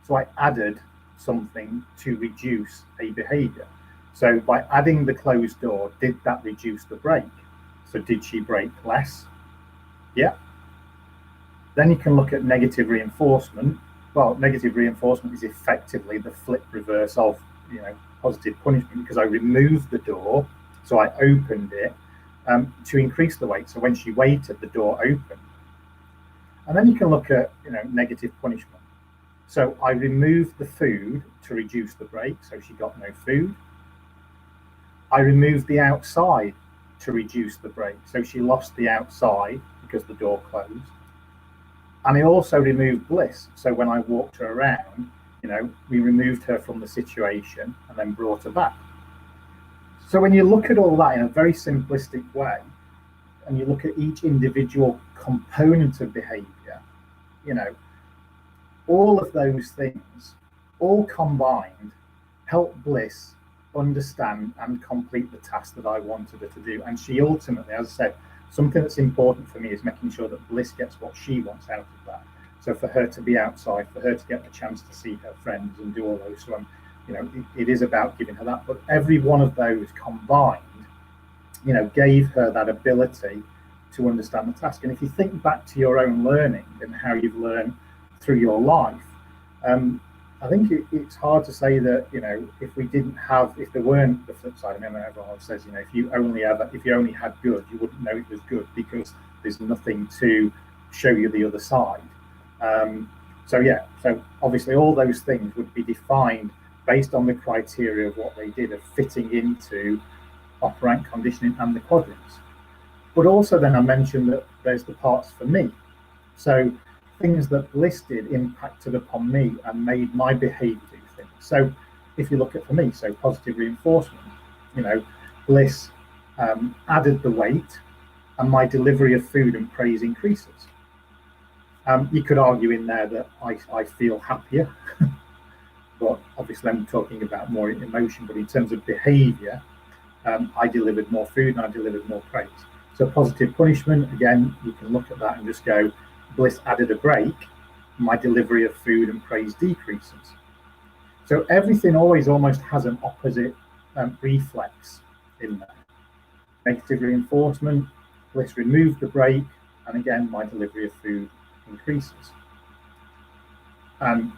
So I added something to reduce a behavior. So by adding the closed door, did that reduce the break? So did she break less? Yeah. Then you can look at negative reinforcement. Well, negative reinforcement is effectively the flip reverse of, you know, positive punishment, because I removed the door, so I opened it to increase the weight. So when she waited, the door opened. And then you can look at, you know, negative punishment. So I removed the food to reduce the break, so she got no food. I removed the outside to reduce the break, so she lost the outside because the door closed. And I also removed Bliss, so when I walked her around, you know, we removed her from the situation and then brought her back. So when you look at all that in a very simplistic way, and you look at each individual component of behavior, you know, all of those things, all combined, help Bliss understand and complete the task that I wanted her to do. And she ultimately, as I said, something that's important for me is making sure that Bliss gets what she wants out of that. So for her to be outside, for her to get the chance to see her friends and do all those, so you know, it is about giving her that. But every one of those combined, you know, gave her that ability to understand the task. And if you think back to your own learning and how you've learned through your life, I think it's hard to say that, you know, if there weren't the flip side. I mean, everyone always says, you know, if you only had good, you wouldn't know it was good because there's nothing to show you the other side. So obviously all those things would be defined based on the criteria of what they did of fitting into operant conditioning and the quadrants. But also then I mentioned that there's the parts for me. So things that Bliss did impacted upon me and made my behavior do things. So if you look at for me, so positive reinforcement, you know, Bliss added the weight and my delivery of food and praise increases. You could argue in there that I feel happier, but obviously I'm talking about more emotion, but in terms of behavior, I delivered more food and I delivered more praise. So positive punishment, again, you can look at that and just go, Bliss added a break my delivery of food and praise decreases. So everything always almost has an opposite reflex in there. Negative reinforcement, Bliss removed the break, and again, my delivery of food increases. And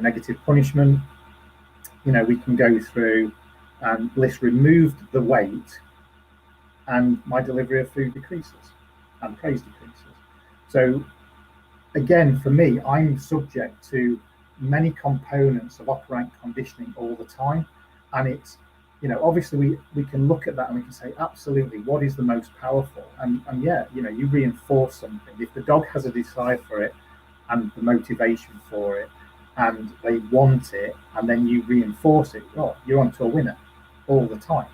negative punishment, we can go through, and Bliss removed the weight, and my delivery of food decreases, and praise decreases. So again, for me, I'm subject to many components of operant conditioning all the time, and it's, obviously we can look at that and we can say, absolutely, what is the most powerful? And yeah, you reinforce something. If the dog has a desire for it and the motivation for it, and they want it, and then you reinforce it, well, you're onto a winner all the time.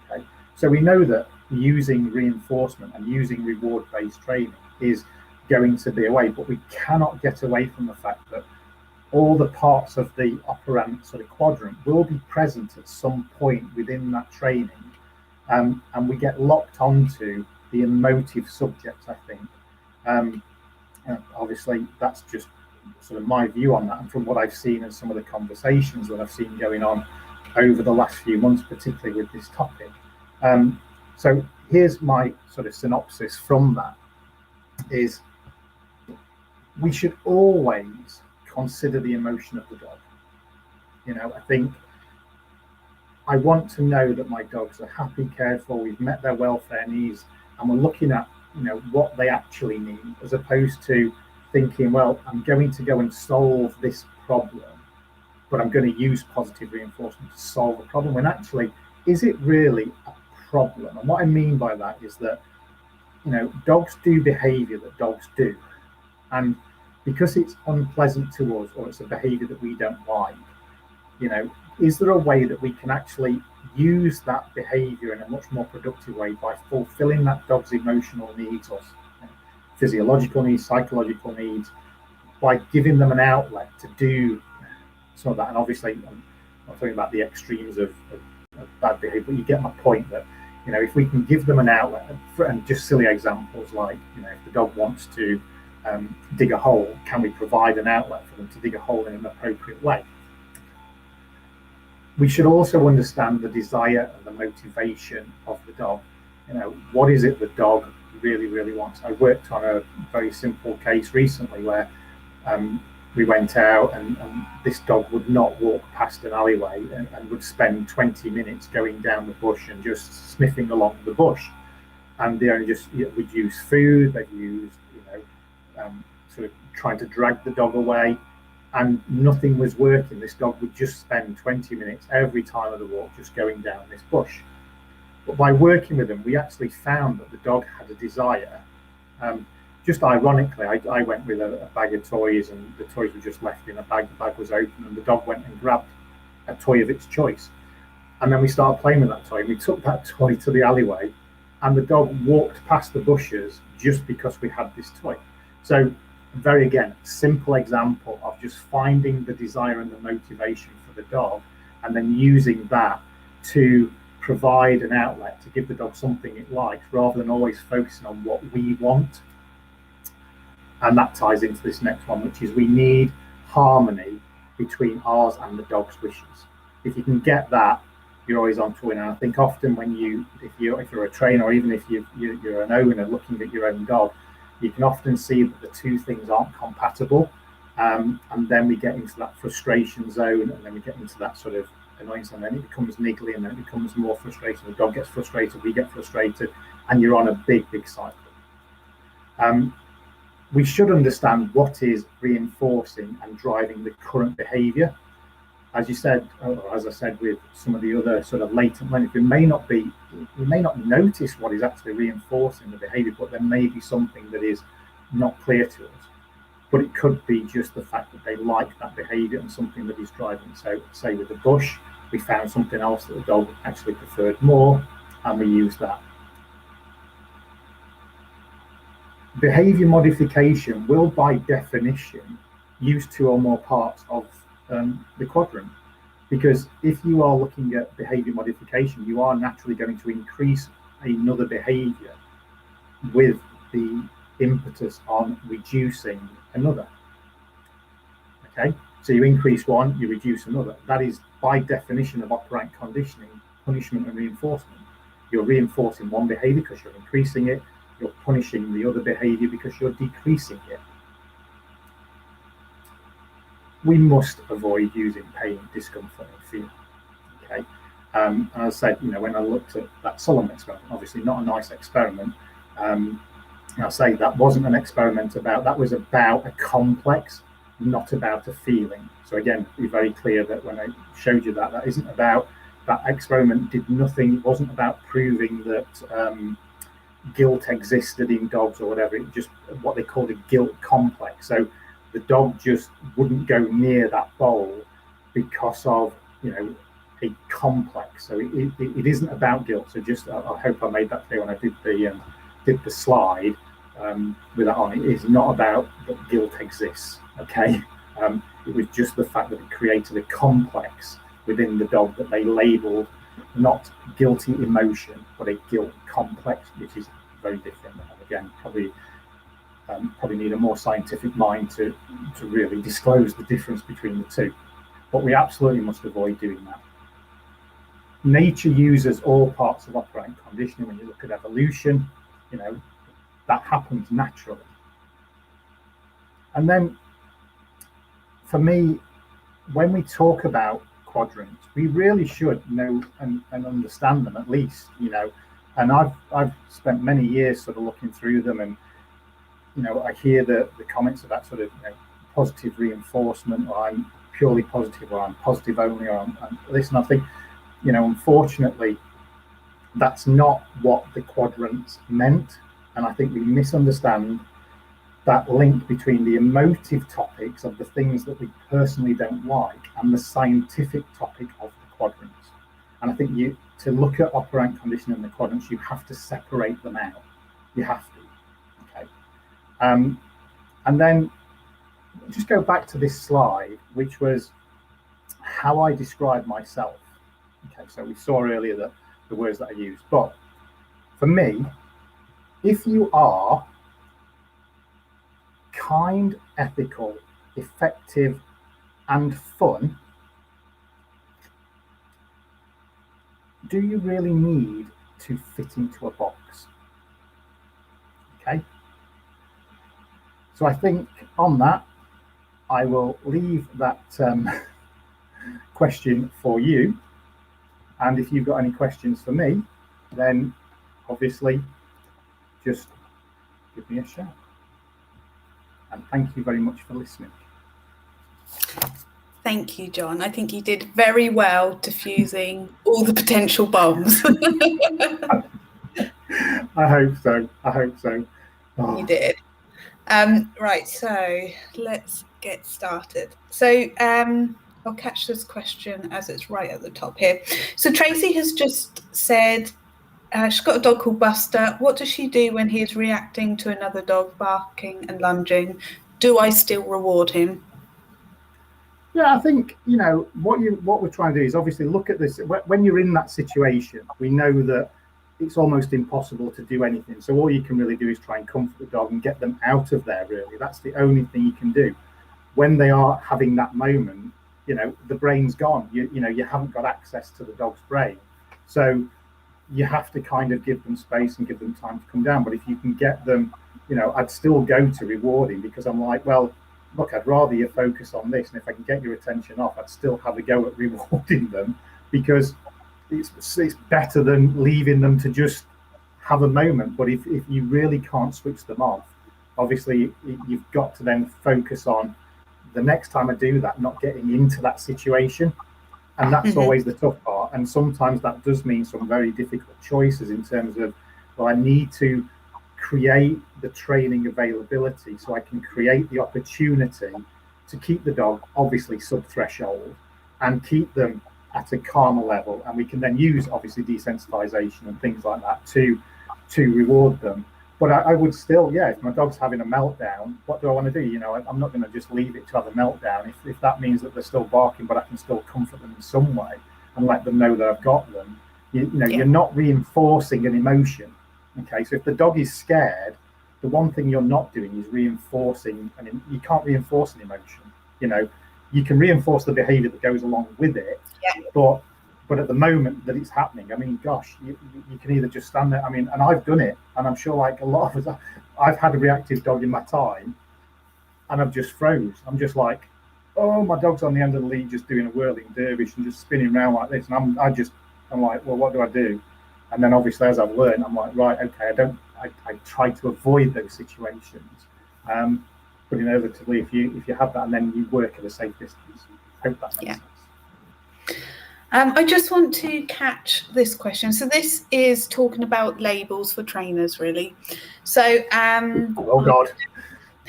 Okay, so we know that using reinforcement and using reward-based training is going to be a way, but we cannot get away from the fact that all the parts of the operant sort of quadrant will be present at some point within that training, and we get locked onto the emotive subject, I think. Obviously, that's just sort of my view on that, and from what I've seen and some of the conversations that I've seen going on over the last few months, particularly with this topic. So here's my sort of synopsis from that, is we should always consider the emotion of the dog. I think I want to know that my dogs are happy, cared for, we've met their welfare needs, and we're looking at, what they actually need, as opposed to thinking, well, I'm going to go and solve this problem, but I'm going to use positive reinforcement to solve the problem, when actually, is it really a problem? And what I mean by that is that, dogs do behavior that dogs do. And because it's unpleasant to us, or it's a behavior that we don't like, is there a way that we can actually use that behavior in a much more productive way by fulfilling that dog's emotional needs, or physiological needs, psychological needs, by giving them an outlet to do some of that? And obviously, I'm not talking about the extremes of bad behavior, but you get my point that, if we can give them an outlet, and just silly examples like, if the dog wants to dig a hole, can we provide an outlet for them to dig a hole in an appropriate way? We should also understand the desire and the motivation of the dog. What is it the dog really, really wants? I worked on a very simple case recently where we went out and this dog would not walk past an alleyway and would spend 20 minutes going down the bush and just sniffing along the bush. And they only just would use food, they've used, sort of trying to drag the dog away, and nothing was working. This dog would just spend 20 minutes every time of the walk just going down this bush. But by working with them, we actually found that the dog had a desire. Just ironically, I went with a bag of toys, and the toys were just left in a bag. The bag was open, and the dog went and grabbed a toy of its choice. And then we started playing with that toy, and we took that toy to the alleyway, and the dog walked past the bushes just because we had this toy. So very, again, simple example of just finding the desire and the motivation for the dog, and then using that to provide an outlet to give the dog something it likes, rather than always focusing on what we want. And that ties into this next one, which is we need harmony between ours and the dog's wishes. If you can get that, you're always on to win. And I think often when if you're a trainer, or even if you're an owner looking at your own dog, you can often see that the two things aren't compatible, and then we get into that frustration zone, and then we get into that sort of annoyance, and then it becomes niggly, and then it becomes more frustrating. The dog gets frustrated, we get frustrated, and you're on a big cycle. We should understand what is reinforcing and driving the current behavior. As you said, or as I said with some of the other sort of latent learning, we may not notice what is actually reinforcing the behavior, but there may be something that is not clear to us. But it could be just the fact that they like that behavior and something that is driving. So say with the bush, we found something else that the dog actually preferred more, and we used that. Behavior modification will, by definition, use two or more parts of the quadrant, because if you are looking at behavior modification, you are naturally going to increase another behavior with the impetus on reducing another. Okay, so you increase one, you reduce another. That is by definition of operant conditioning, punishment and reinforcement. You're reinforcing one behavior because you're increasing it, you're punishing the other behavior because you're decreasing it. We must avoid using pain, discomfort, and fear. Okay, and as I said, when I looked at that Solomon experiment, obviously not a nice experiment. I'll say that wasn't an experiment that was about a complex, not about a feeling. So again, be very clear that when I showed you that isn't about, that experiment did nothing. It wasn't about proving that guilt existed in dogs or whatever. It just what they called a guilt complex. So the dog just wouldn't go near that bowl because of a complex. So it isn't about guilt. So just I hope I made that clear when I did the slide with that on. It is not about that guilt exists. Okay, it was just the fact that it created a complex within the dog that they labeled not guilty emotion, but a guilt complex, which is very different. And again, probably need a more scientific mind to really disclose the difference between the two. But we absolutely must avoid doing that. Nature uses all parts of operant conditioning. When you look at evolution, that happens naturally. And then for me, when we talk about quadrants, we really should know and understand them at least, and I've spent many years sort of looking through them, and I hear the comments about sort of positive reinforcement, or I'm purely positive, or I'm positive only, or I'm this, and I think unfortunately that's not what the quadrants meant. And I think we misunderstand that link between the emotive topics of the things that we personally don't like and the scientific topic of the quadrants. And I think to look at operant conditioning and the quadrants, you have to separate them out. You have to. Okay. And then just go back to this slide, which was how I describe myself. Okay, so we saw earlier that the words that I used, but for me, if you are kind, ethical, effective, and fun, do you really need to fit into a box? Okay. So I think on that, I will leave that question for you. And if you've got any questions for me, then obviously just give me a shout. And thank you very much for listening. Thank you, Jon. I think you did very well diffusing all the potential bombs. I hope so. Oh. You did. Right, so let's get started. So I'll catch this question as it's right at the top here. So Tracy has just said she's got a dog called Buster. What does she do when he is reacting to another dog barking and lunging? Do I still reward him? Yeah, I think what we're trying to do is obviously look at this. When you're in that situation, we know that it's almost impossible to do anything. So all you can really do is try and comfort the dog and get them out of there. Really, that's the only thing you can do. When they are having that moment, the brain's gone. You haven't got access to the dog's brain, so you have to kind of give them space and give them time to come down. But if you can get them, I'd still go to rewarding, because I'm like, well, look, I'd rather you focus on this, and if I can get your attention off, I'd still have a go at rewarding them, because it's better than leaving them to just have a moment. But if you really can't switch them off, obviously you've got to then focus on the next time I do that, not getting into that situation. And that's always the tough part. And sometimes that does mean some very difficult choices in terms of, well, I need to create the training availability so I can create the opportunity to keep the dog obviously sub-threshold and keep them at a calmer level. And we can then use obviously desensitization and things like that to reward them. But I would still, if my dog's having a meltdown, what do I want to do? I'm not going to just leave it to have a meltdown. If that means that they're still barking, but I can still comfort them in some way and let them know that I've got them, you're not reinforcing an emotion. Okay, so if the dog is scared, the one thing you're not doing is reinforcing, and you can't reinforce an emotion. you can reinforce the behavior that goes along with it, but at the moment that it's happening, I mean, gosh, you can either just stand there. I mean, and I've done it, and I'm sure like a lot of us, I've had a reactive dog in my time, and I've just froze. I'm just like, oh, my dog's on the end of the lead just doing a whirling dervish and just spinning around like this, and I'm like, well, what do I do? And then obviously as I've learned, I'm like, right, okay, I try to avoid those situations. But inevitably, if you have that, and then you work at a safe distance, I hope that makes sense. I just want to catch this question. So this is talking about labels for trainers, really. So oh God.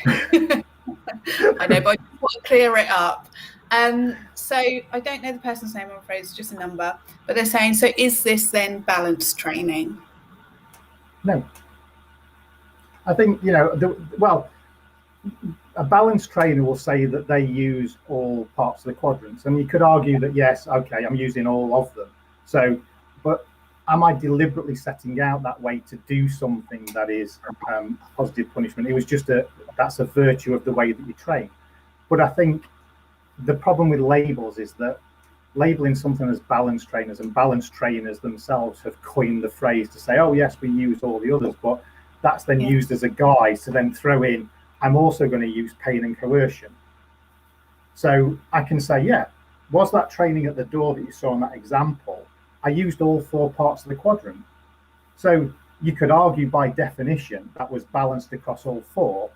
I know, but I just want to clear it up. So I don't know the person's name, I'm afraid, it's just a number. But they're saying, so is this then balance training? No. I think, a balance trainer will say that they use all parts of the quadrants, and you could argue that yes, okay, I'm using all of them. So, but am I deliberately setting out that way to do something that is positive punishment? It was just that's a virtue of the way that you train. But I think the problem with labels is that labeling something as balance trainers, and balance trainers themselves have coined the phrase to say, oh yes, we use all the others, but that's then used as a guise to then throw in, I'm also going to use pain and coercion. So I can say, yeah, was that training at the door that you saw in that example? I used all 4 parts of the quadrant. So you could argue by definition that was balanced across all 4,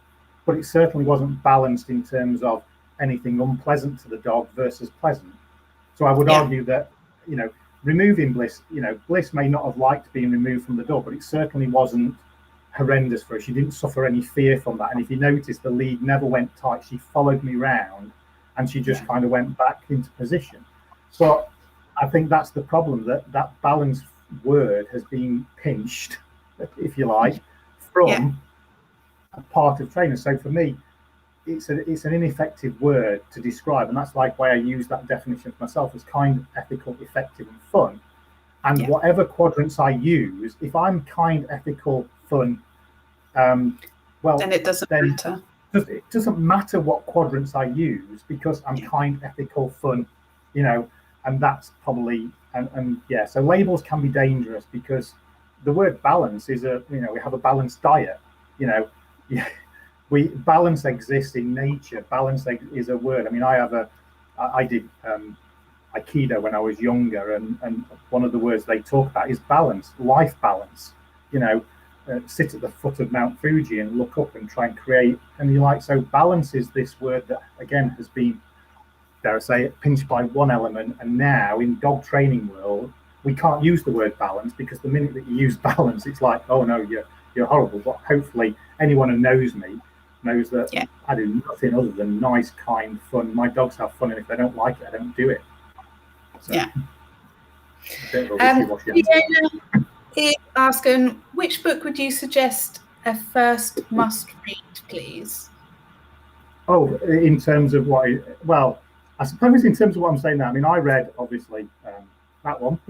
but it certainly wasn't balanced in terms of anything unpleasant to the dog versus pleasant. So I would argue that, removing Bliss, Bliss may not have liked being removed from the door, but it certainly wasn't horrendous for her. She didn't suffer any fear from that. And if you notice, the lead never went tight. She followed me round, and she just kind of went back into position. But I think that's the problem, that balance word has been pinched, if you like, from a part of training. So for me, it's an ineffective word to describe, and that's like why I use that definition for myself as kind, ethical, effective, and fun. And whatever quadrants I use, if I'm kind, ethical, fun, then it doesn't matter. It doesn't matter what quadrants I use, because I'm kind, ethical, fun, and that's probably so labels can be dangerous, because the word balance is we have a balanced diet. Balance exists in nature. Balance is a word. I mean, I did Aikido when I was younger, and one of the words they talk about is balance, life balance. Sit at the foot of Mount Fuji and look up and try and create. And you're like, so balance is this word that again has been, dare I say it, pinched by one element, and now in dog training world we can't use the word balance, because the minute that you use balance, it's like, oh no, you're horrible. But hopefully anyone who knows me knows that I do nothing other than nice, kind, fun. My dogs have fun, and if they don't like it, I don't do it. So, is asking, which book would you suggest a first must read, please? Oh, in terms of what? Well, I suppose in terms of what I'm saying now. I mean, I read obviously that one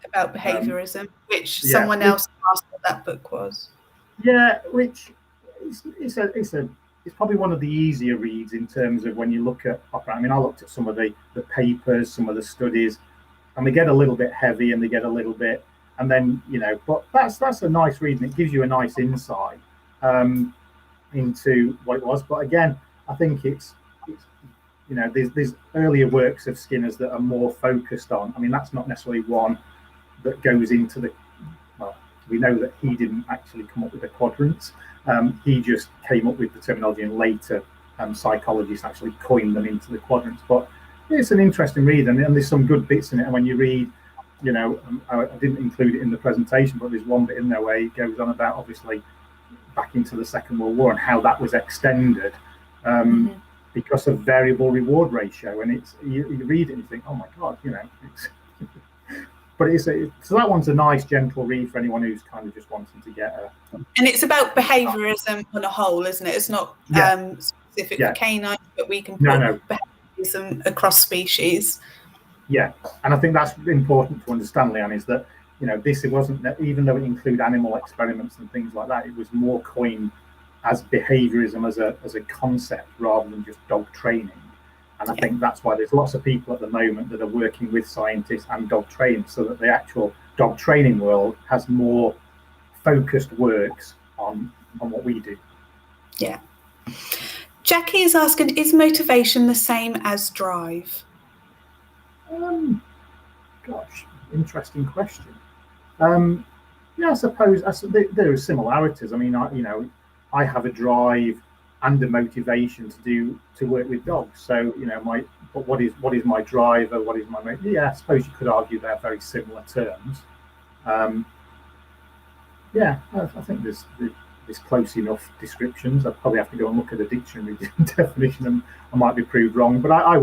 about behaviorism, which someone else asked what that book was. Yeah, which it's probably one of the easier reads in terms of when you look at opera. I mean, I looked at some of the papers, some of the studies, and they get a little bit heavy, and they get a little bit, and then but that's a nice read, and it gives you a nice insight into what it was. But again, I think it's there's earlier works of Skinner's that are more focused on. I mean, that's not necessarily one that goes into the. Well, we know that he didn't actually come up with the quadrants. He just came up with the terminology, and later psychologists actually coined them into the quadrants. But it's an interesting read, and there's some good bits in it. And when you read, I didn't include it in the presentation, but there's one bit in there where he goes on about obviously back into the Second World War and how that was extended because of variable reward ratio. And it's you read it and you think, oh my God, it's. But so that one's a nice, gentle read for anyone who's kind of just wanting to get a. And it's about behaviourism on a whole, isn't it? It's not specific for canines, but we can put behaviourism across species. Yeah, and I think that's important to understand, Leanne, is that this, it wasn't that, even though it included animal experiments and things like that, it was more coined as behaviourism as a concept rather than just dog training. And I think that's why there's lots of people at the moment that are working with scientists and dog trainers, so that the actual dog training world has more focused works on what we do. Yeah. Jackie is asking, is motivation the same as drive? Gosh, interesting question. Yeah, I suppose there are similarities. I mean, I have a drive and a motivation to work with dogs. So, but what is my driver? What is my yeah? I suppose you could argue they're very similar terms. Yeah, I think there's close enough descriptions. I'd probably have to go and look at the dictionary definition, and I might be proved wrong. But I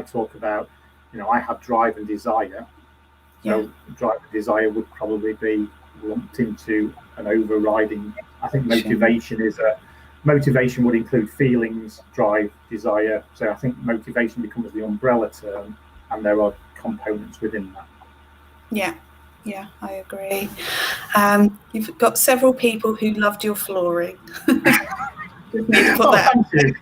talk about, I have drive and desire. So drive and desire would probably be lumped into an overriding. I think motivation would include feelings, drive, desire. So I think motivation becomes the umbrella term, and there are components within that. Yeah, I agree. You've got several people who loved your flooring. Just need to put that. Thank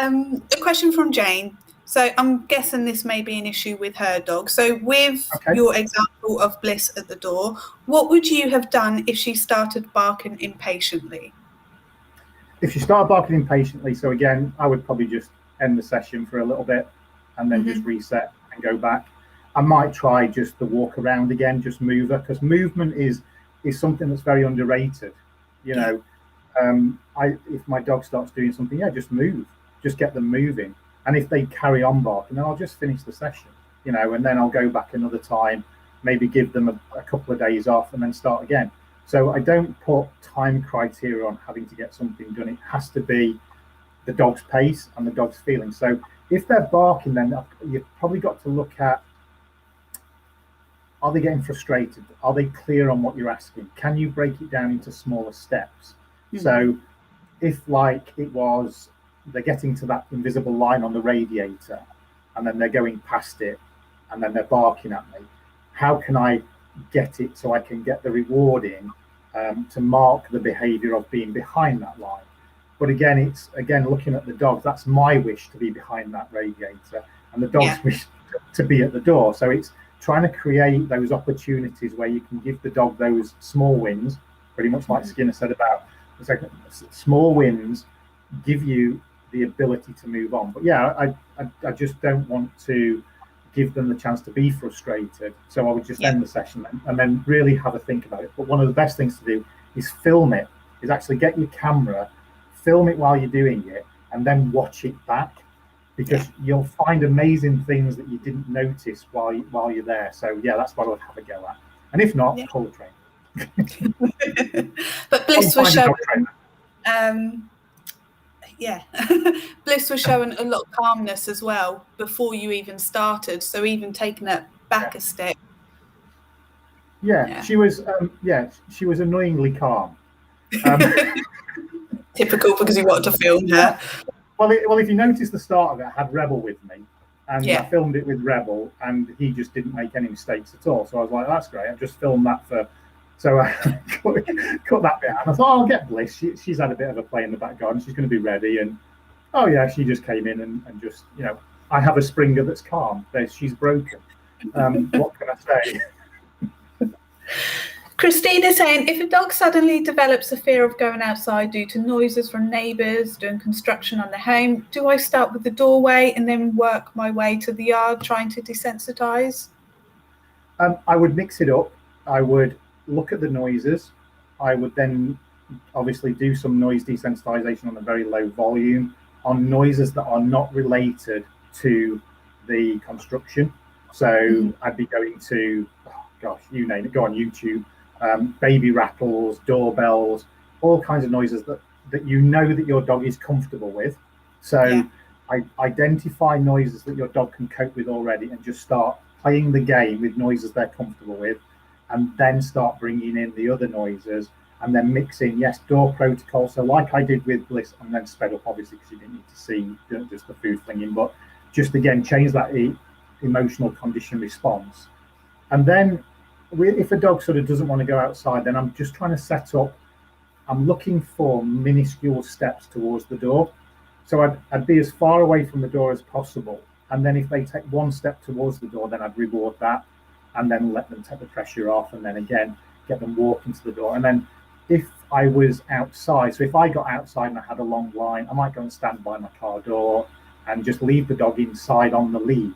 you. A question from Jane. So I'm guessing this may be an issue with her dog. So with your example of Bliss at the door, what would you have done if she started barking impatiently? If she started barking impatiently, so again, I would probably just end the session for a little bit and then just reset and go back. I might try just the walk around again, just move her, because movement is something that's very underrated. If my dog starts doing something, just move, just get them moving. And if they carry on barking, then I'll just finish the session, and then I'll go back another time, maybe give them a couple of days off and then start again. So I don't put time criteria on having to get something done. It has to be the dog's pace and the dog's feeling. So if they're barking, then you've probably got to look at, are they getting frustrated? Are they clear on what you're asking? Can you break it down into smaller steps? So if they're getting to that invisible line on the radiator and then they're going past it and then they're barking at me, how can I get it so I can get the reward to mark the behavior of being behind that line? But again, it's looking at the dog. That's my wish to be behind that radiator and the dog's wish to be at the door. So it's trying to create those opportunities where you can give the dog those small wins, pretty much like Skinner said about small wins give you the ability to move on. But I just don't want to give them the chance to be frustrated. So I would just end the session and then really have a think about it. But one of the best things to do is film it, is actually get your camera, film it while you're doing it, and then watch it back, because you'll find amazing things that you didn't notice while you're there. So that's what I would have a go at. And if not, call a trainer. But Bliss was showing Bliss was showing a lot of calmness as well before you even started. So even taking it back a step. She was she was annoyingly calm. Typical, because you wanted to film her. Well, if you notice the start of it, I had Rebel with me, and I filmed it with Rebel, and he just didn't make any mistakes at all. So I was like, that's great. I've just filmed that so I cut that bit out. And I thought, I'll get Bliss. She's had a bit of a play in the back garden. She's going to be ready. And she just came in and just, I have a Springer that's calm. She's broken. What can I say? Christine is saying, if a dog suddenly develops a fear of going outside due to noises from neighbours doing construction on the home, do I start with the doorway and then work my way to the yard trying to desensitise? I would mix it up. I would look at the noises. I would then obviously do some noise desensitization on a very low volume on noises that are not related to the construction. So I'd be going to, you name it, go on YouTube, baby rattles, doorbells, all kinds of noises that that your dog is comfortable with. So I identify noises that your dog can cope with already and just start playing the game with noises they're comfortable with, and then start bringing in the other noises and then mixing, door protocol. So like I did with Bliss, and then sped up obviously because you didn't need to see just the food flinging, but just again, change that emotional condition response. And then if a dog sort of doesn't want to go outside, then I'm just trying to set up I'm looking for minuscule steps towards the door. So I'd be as far away from the door as possible. And then if they take one step towards the door, then I'd reward that and then let them take the pressure off, and then again, get them walking to the door. And then if I was outside, so if I got outside and I had a long line, I might go and stand by my car door and just leave the dog inside on the lead,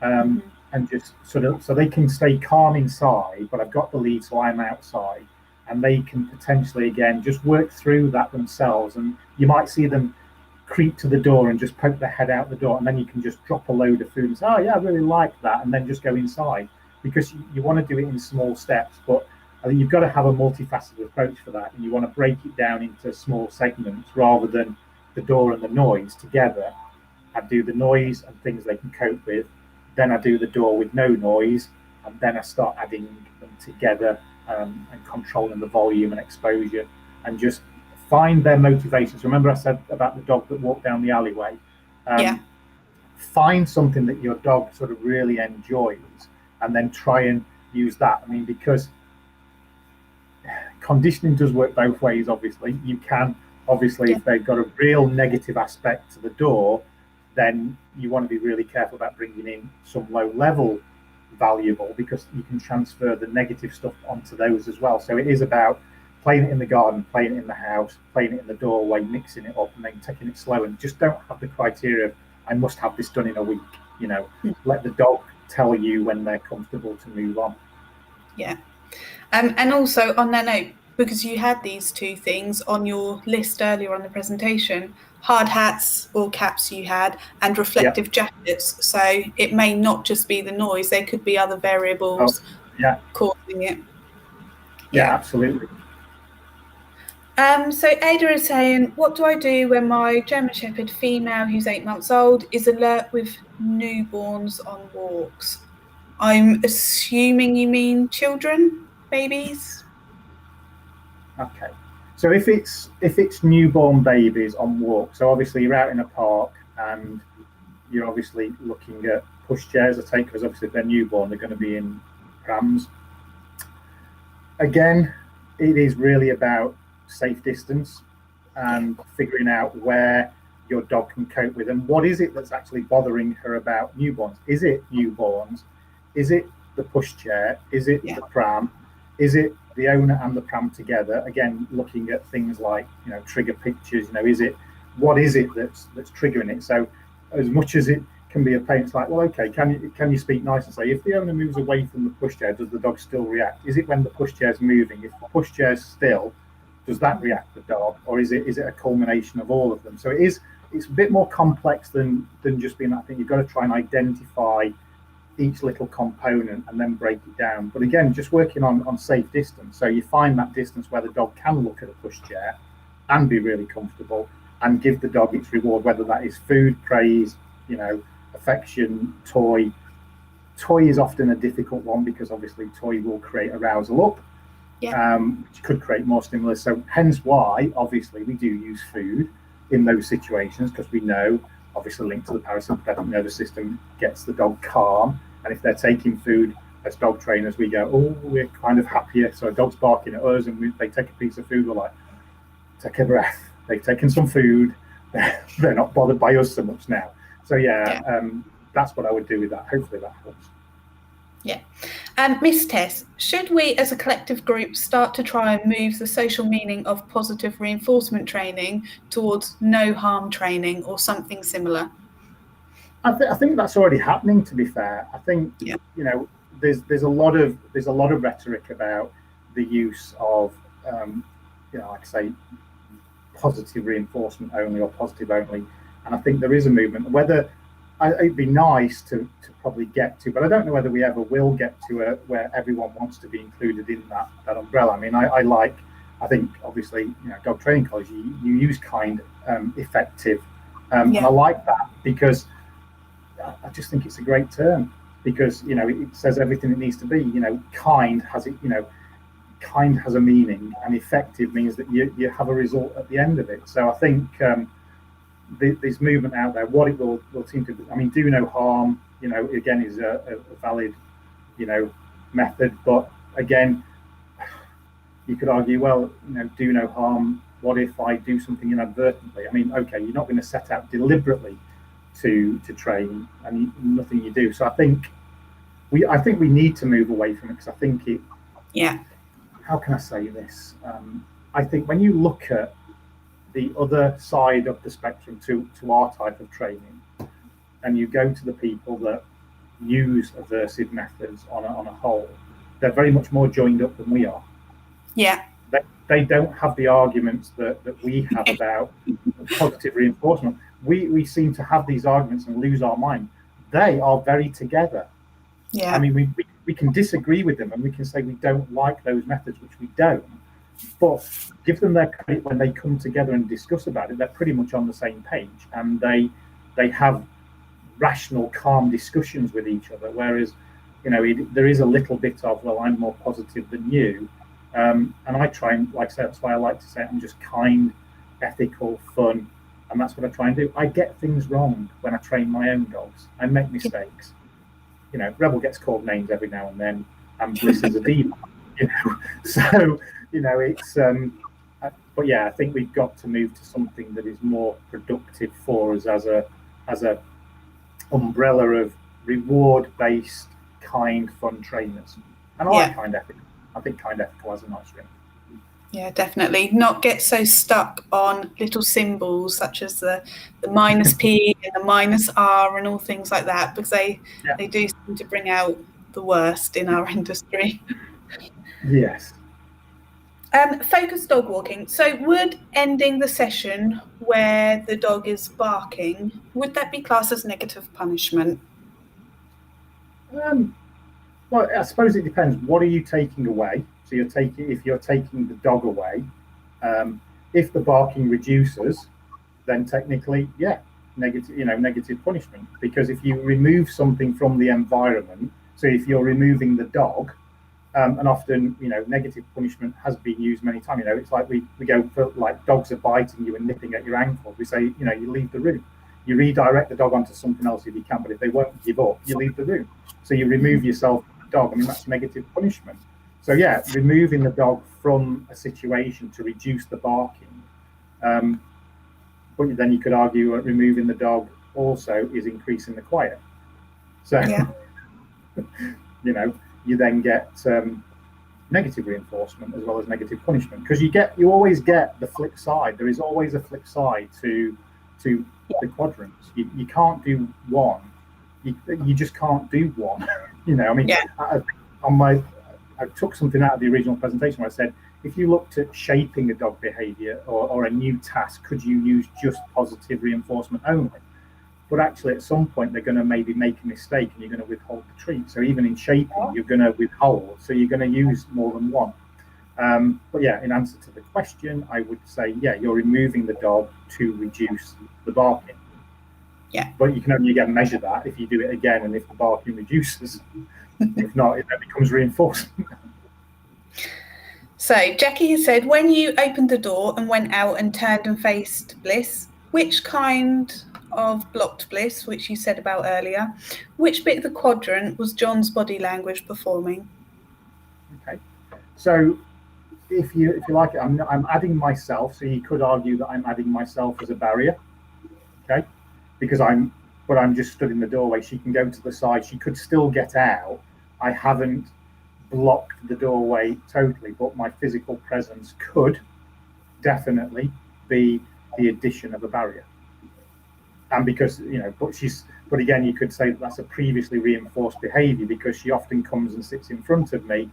and just sort of, so they can stay calm inside, but I've got the lead, so I'm outside, and they can potentially, again, just work through that themselves. And you might see them creep to the door and just poke their head out the door, and then you can just drop a load of food and say, oh yeah, I really like that, and then just go inside, because you want to do it in small steps. But I think you've got to have a multifaceted approach for that, and you want to break it down into small segments rather than the door and the noise together. I do the noise and things they can cope with, then I do the door with no noise, and then I start adding them together, and controlling the volume and exposure, and just find their motivations. Remember I said about the dog that walked down the alleyway? Find something that your dog sort of really enjoys, and then try and use that. I mean, because conditioning does work both ways, obviously. You can, obviously, if they've got a real negative aspect to the door, then you want to be really careful about bringing in some low-level valuable, because you can transfer the negative stuff onto those as well. So it is about playing it in the garden, playing it in the house, playing it in the doorway, mixing it up, and then taking it slow. And just don't have the criteria of, I must have this done in a week. You know, let the dog tell you when they're comfortable to move on. Yeah. And also on that note, because you had these two things on your list earlier on the presentation, hard hats or caps you had, and reflective jackets. So it may not just be the noise, there could be other variables causing it. Yeah, absolutely. So Ada is saying, what do I do when my German Shepherd female, who's 8 months old, is alert with newborns on walks? I'm assuming you mean children, babies? Okay. So if it's newborn babies on walk, so obviously you're out in a park and you're obviously looking at pushchairs, I take, because obviously if they're newborn, they're going to be in prams. Again, it is really about safe distance and figuring out where your dog can cope with, and what is it that's actually bothering her about newborns. Is it newborns? Is it the pushchair? Is it the pram? Is it the owner and the pram together? Again, looking at things like, you know, trigger pictures, you know, what is it that's triggering it? So as much as it can be a pain, it's like, well, okay, can you speak nice and say, if the owner moves away from the pushchair, does the dog still react? Is it when the pushchair's moving? If the pushchair's still, does that react the dog, or is it a culmination of all of them? So it's a bit more complex than just being that thing. You've got to try and identify each little component and then break it down. But again, just working on safe distance. So you find that distance where the dog can look at a pushchair and be really comfortable, and give the dog its reward, whether that is food, praise, you know, affection, toy. Toy is often a difficult one, because obviously toy will create arousal up, which could create more stimulus. So hence why, obviously, we do use food in those situations, because we know, obviously linked to the parasympathetic nervous system, gets the dog calm. And if they're taking food, as dog trainers, we go, oh, we're kind of happier. So a dog's barking at us and they take a piece of food, we're like, take a breath. They've taken some food. They're not bothered by us so much now. So that's what I would do with that. Hopefully that helps. Yeah. Miss Tess, should we as a collective group start to try and move the social meaning of positive reinforcement training towards no harm training or something similar? I think that's already happening, to be fair. I think, you know, there's a lot of rhetoric about the use of, you know, like I say, positive reinforcement only or positive only. And I think there is a movement, whether it'd be nice to probably get to, but I don't know whether we ever will get to where everyone wants to be included in that umbrella. I mean, I think obviously, you know, dog training college, you use kind, effective, and I like that, because I just think it's a great term, because, you know, it says everything it needs to be. You know, kind has it, you know, kind has a meaning, and effective means that you have a result at the end of it. So I think there's movement out there. What it will seem to be, I mean, do no harm, you know, again, is a valid, you know, method. But again, you could argue, well, do no harm. What if I do something inadvertently? I mean, okay, you're not going to set out deliberately to train, and nothing you do. So I think we need to move away from it, because I think it. Yeah. How can I say this? I think when you look at the other side of the spectrum to our type of training, and you go to the people that use aversive methods on a whole, they're very much more joined up than we are. Yeah. They don't have the arguments that we have about positive reinforcement. We seem to have these arguments and lose our mind. They are very together. Yeah. I mean, we can disagree with them, and we can say we don't like those methods, which we don't. But give them their credit when they come together and discuss about it. They're pretty much on the same page, and they have rational, calm discussions with each other. Whereas, there is a little bit of, well, I'm more positive than you. And I try and, like I said, that's why I like to say I'm just kind, ethical, fun, and that's what I try and do. I get things wrong when I train my own dogs. I make mistakes. Rebel gets called names every now and then, and Bliss is a diva. So it's. But yeah, I think we've got to move to something that is more productive for us as a umbrella of reward-based, kind, fun trainers. And I like kind ethical. I think kind ethical has a nice ring. Yeah, definitely. Not get so stuck on little symbols such as the -P and the -R and all things like that, because they do seem to bring out the worst in our industry. Yes. Focused dog walking. So would ending the session where the dog is barking, would that be classed as negative punishment? Well, I suppose it depends. What are you taking away? So if you're taking the dog away, if the barking reduces, then technically, negative punishment. Because if you remove something from the environment, so if you're removing the dog, and often, negative punishment has been used many times. It's like we go for, like, dogs are biting you and nipping at your ankle. We say, you leave the room. You redirect the dog onto something else if you can, but if they won't give up, you leave the room. So you remove yourself from the dog. I mean, that's negative punishment. So yeah, removing the dog from a situation to reduce the barking. But then you could argue that removing the dog also is increasing the quiet. So, you then get negative reinforcement as well as negative punishment, because you always get the flip side. There is always a flip side to the quadrants. You can't do one. You just can't do one. I took something out of the original presentation where I said, if you looked at shaping a dog behavior or a new task, could you use just positive reinforcement only? But actually, at some point, they're going to maybe make a mistake and you're going to withhold the treat. So even in shaping, you're going to withhold. So you're going to use more than one. But yeah, in answer to the question, I would say, you're removing the dog to reduce the barking. Yeah. But you can only again measure that if you do it again and if the barking reduces. If not, it then becomes reinforcement. So Jackie has said, when you opened the door and went out and turned and faced Bliss, which kind of blocked Bliss, which you said about earlier, which bit of the quadrant was Jon's body language performing? Okay, so if you like it, I'm adding myself. So you could argue that I'm adding myself as a barrier. Okay, because I'm just stood in the doorway. She can go to the side. She could still get out. I haven't blocked the doorway totally, but my physical presence could definitely be the addition of a barrier. And because, but again, you could say that's a previously reinforced behavior, because she often comes and sits in front of me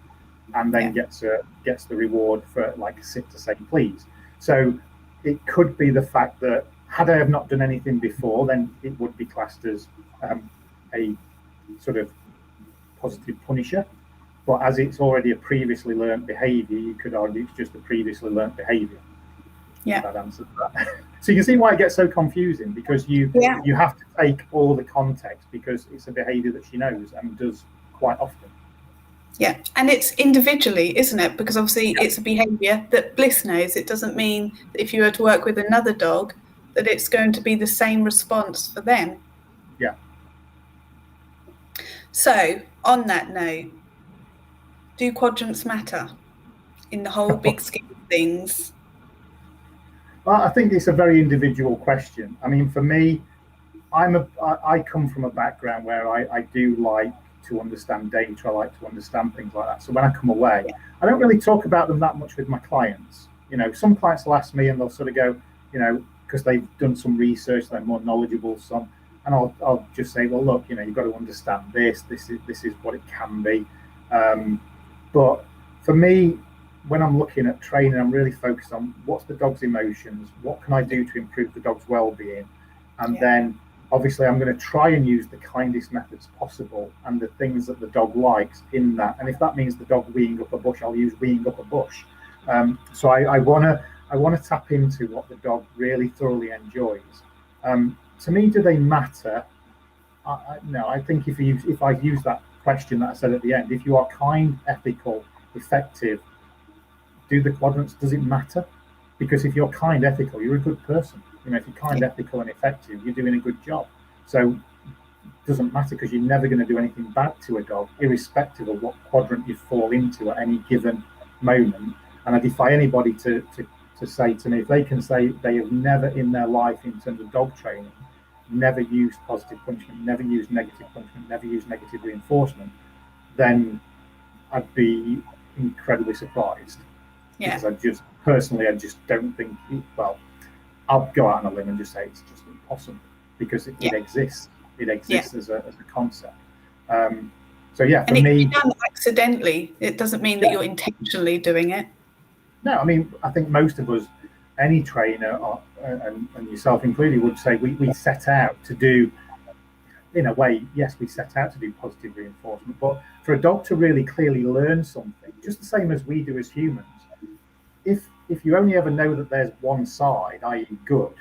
and then gets the reward for, like, sit to say please. So it could be the fact that had I have not done anything before, then it would be classed as a sort of positive punisher. But as it's already a previously learnt behavior, you could argue it's just a previously learnt behavior. Yeah. That answers that. So you can see why it gets so confusing, because you have to take all the context, because it's a behavior that she knows and does quite often. Yeah, and it's individually, isn't it? Because obviously it's a behavior that Bliss knows. It doesn't mean that if you were to work with another dog that it's going to be the same response for them. Yeah. So on that note, do quadrants matter? in the whole big scheme of things? Well, I think it's a very individual question. I mean, for me, I come from a background where I do like to understand data. I like to understand things like that. So when I come away, I don't really talk about them that much with my clients. You know, some clients will ask me and they'll sort of go, you know, because they've done some research, they're more knowledgeable. And I'll just say, well, look, you know, you've got to understand this. This is what it can be. But for me, when I'm looking at training, I'm really focused on what's the dog's emotions, what can I do to improve the dog's well-being, and then obviously I'm going to try and use the kindest methods possible and the things that the dog likes in that. And if that means the dog weeing up a bush, I'll use weeing up a bush. So I want to tap into what the dog really thoroughly enjoys. To me, do they matter? No, I think if I use that question that I said at the end, if you are kind, ethical, effective, do the quadrants, does it matter? Because if you're kind, ethical, you're a good person. You know, if you're kind, ethical, and effective, you're doing a good job. So it doesn't matter, because you're never going to do anything bad to a dog, irrespective of what quadrant you fall into at any given moment. And I defy anybody to say to me, if they can say they have never in their life, in terms of dog training, never used positive punishment, never used negative punishment, never used negative reinforcement, then I'd be incredibly surprised. Because I just don't think, well, I'll go out on a limb and just say it's just impossible, because it exists. It exists as a concept. So yeah, for me, if you're done accidentally, it doesn't mean that you're intentionally doing it. No, I mean, I think most of us, any trainer, and yourself included, would say we set out to do, in a way, yes, we set out to do positive reinforcement, but for a dog to really clearly learn something, just the same as we do as humans, if you only ever know that there's one side, i.e. good,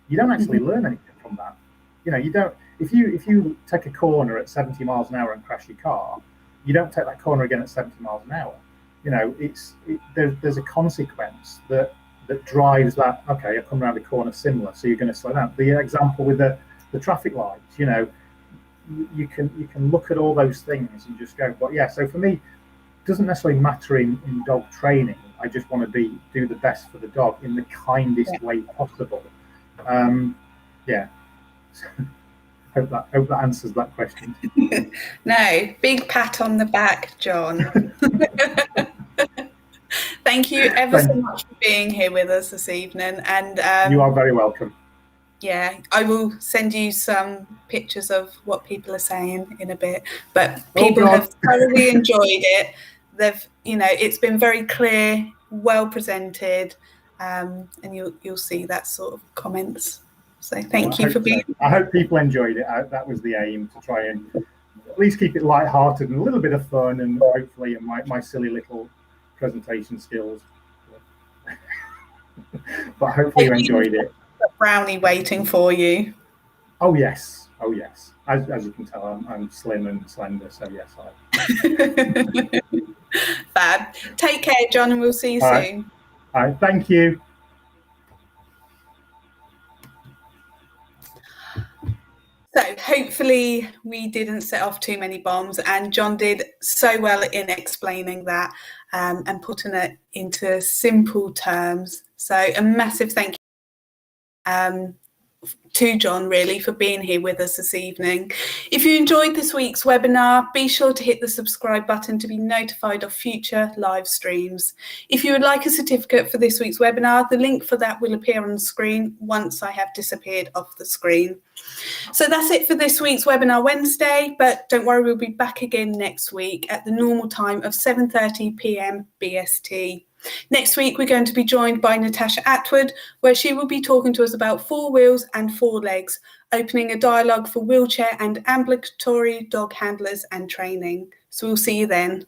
you don't actually learn anything from that. You know, you don't, if you take a corner at 70 miles an hour and crash your car, you don't take that corner again at 70 miles an hour. You know, there's a consequence that drives that, okay, I've come around a corner similar, so you're going to slow down. The example with the traffic lights, you know, you can look at all those things and just go, but yeah, so for me, it doesn't necessarily matter in dog training. I just want to do the best for the dog in the kindest way possible. Yeah. Hope that answers that question. No, big pat on the back, Jon. Thank you ever so much for being here with us this evening. And you are very welcome. Yeah, I will send you some pictures of what people are saying in a bit. But people have thoroughly enjoyed it. They've, you know, it's been very clear, well presented, and you'll see that sort of comments. So thank you for being. I hope people enjoyed it. That was the aim, to try and at least keep it light-hearted and a little bit of fun, and hopefully my silly little presentation skills. But hopefully you enjoyed it. A brownie waiting for you. Oh yes. As you can tell, I'm slim and slender, so yes. Fab. Take care, Jon, and we'll see you soon. All right. Thank you. So hopefully we didn't set off too many bombs, and Jon did so well in explaining that and putting it into simple terms. So a massive thank you to Jon, really, for being here with us this evening. If you enjoyed this week's webinar, be sure to hit the subscribe button to be notified of future live streams. If you would like a certificate for this week's webinar, the link for that will appear on the screen once I have disappeared off the screen. So that's it for this week's Webinar Wednesday, but don't worry, we'll be back again next week at the normal time of 7:30 p.m. BST. Next week, we're going to be joined by Natasha Atwood, where she will be talking to us about 4 wheels and 4 legs, opening a dialogue for wheelchair and ambulatory dog handlers and training. So we'll see you then.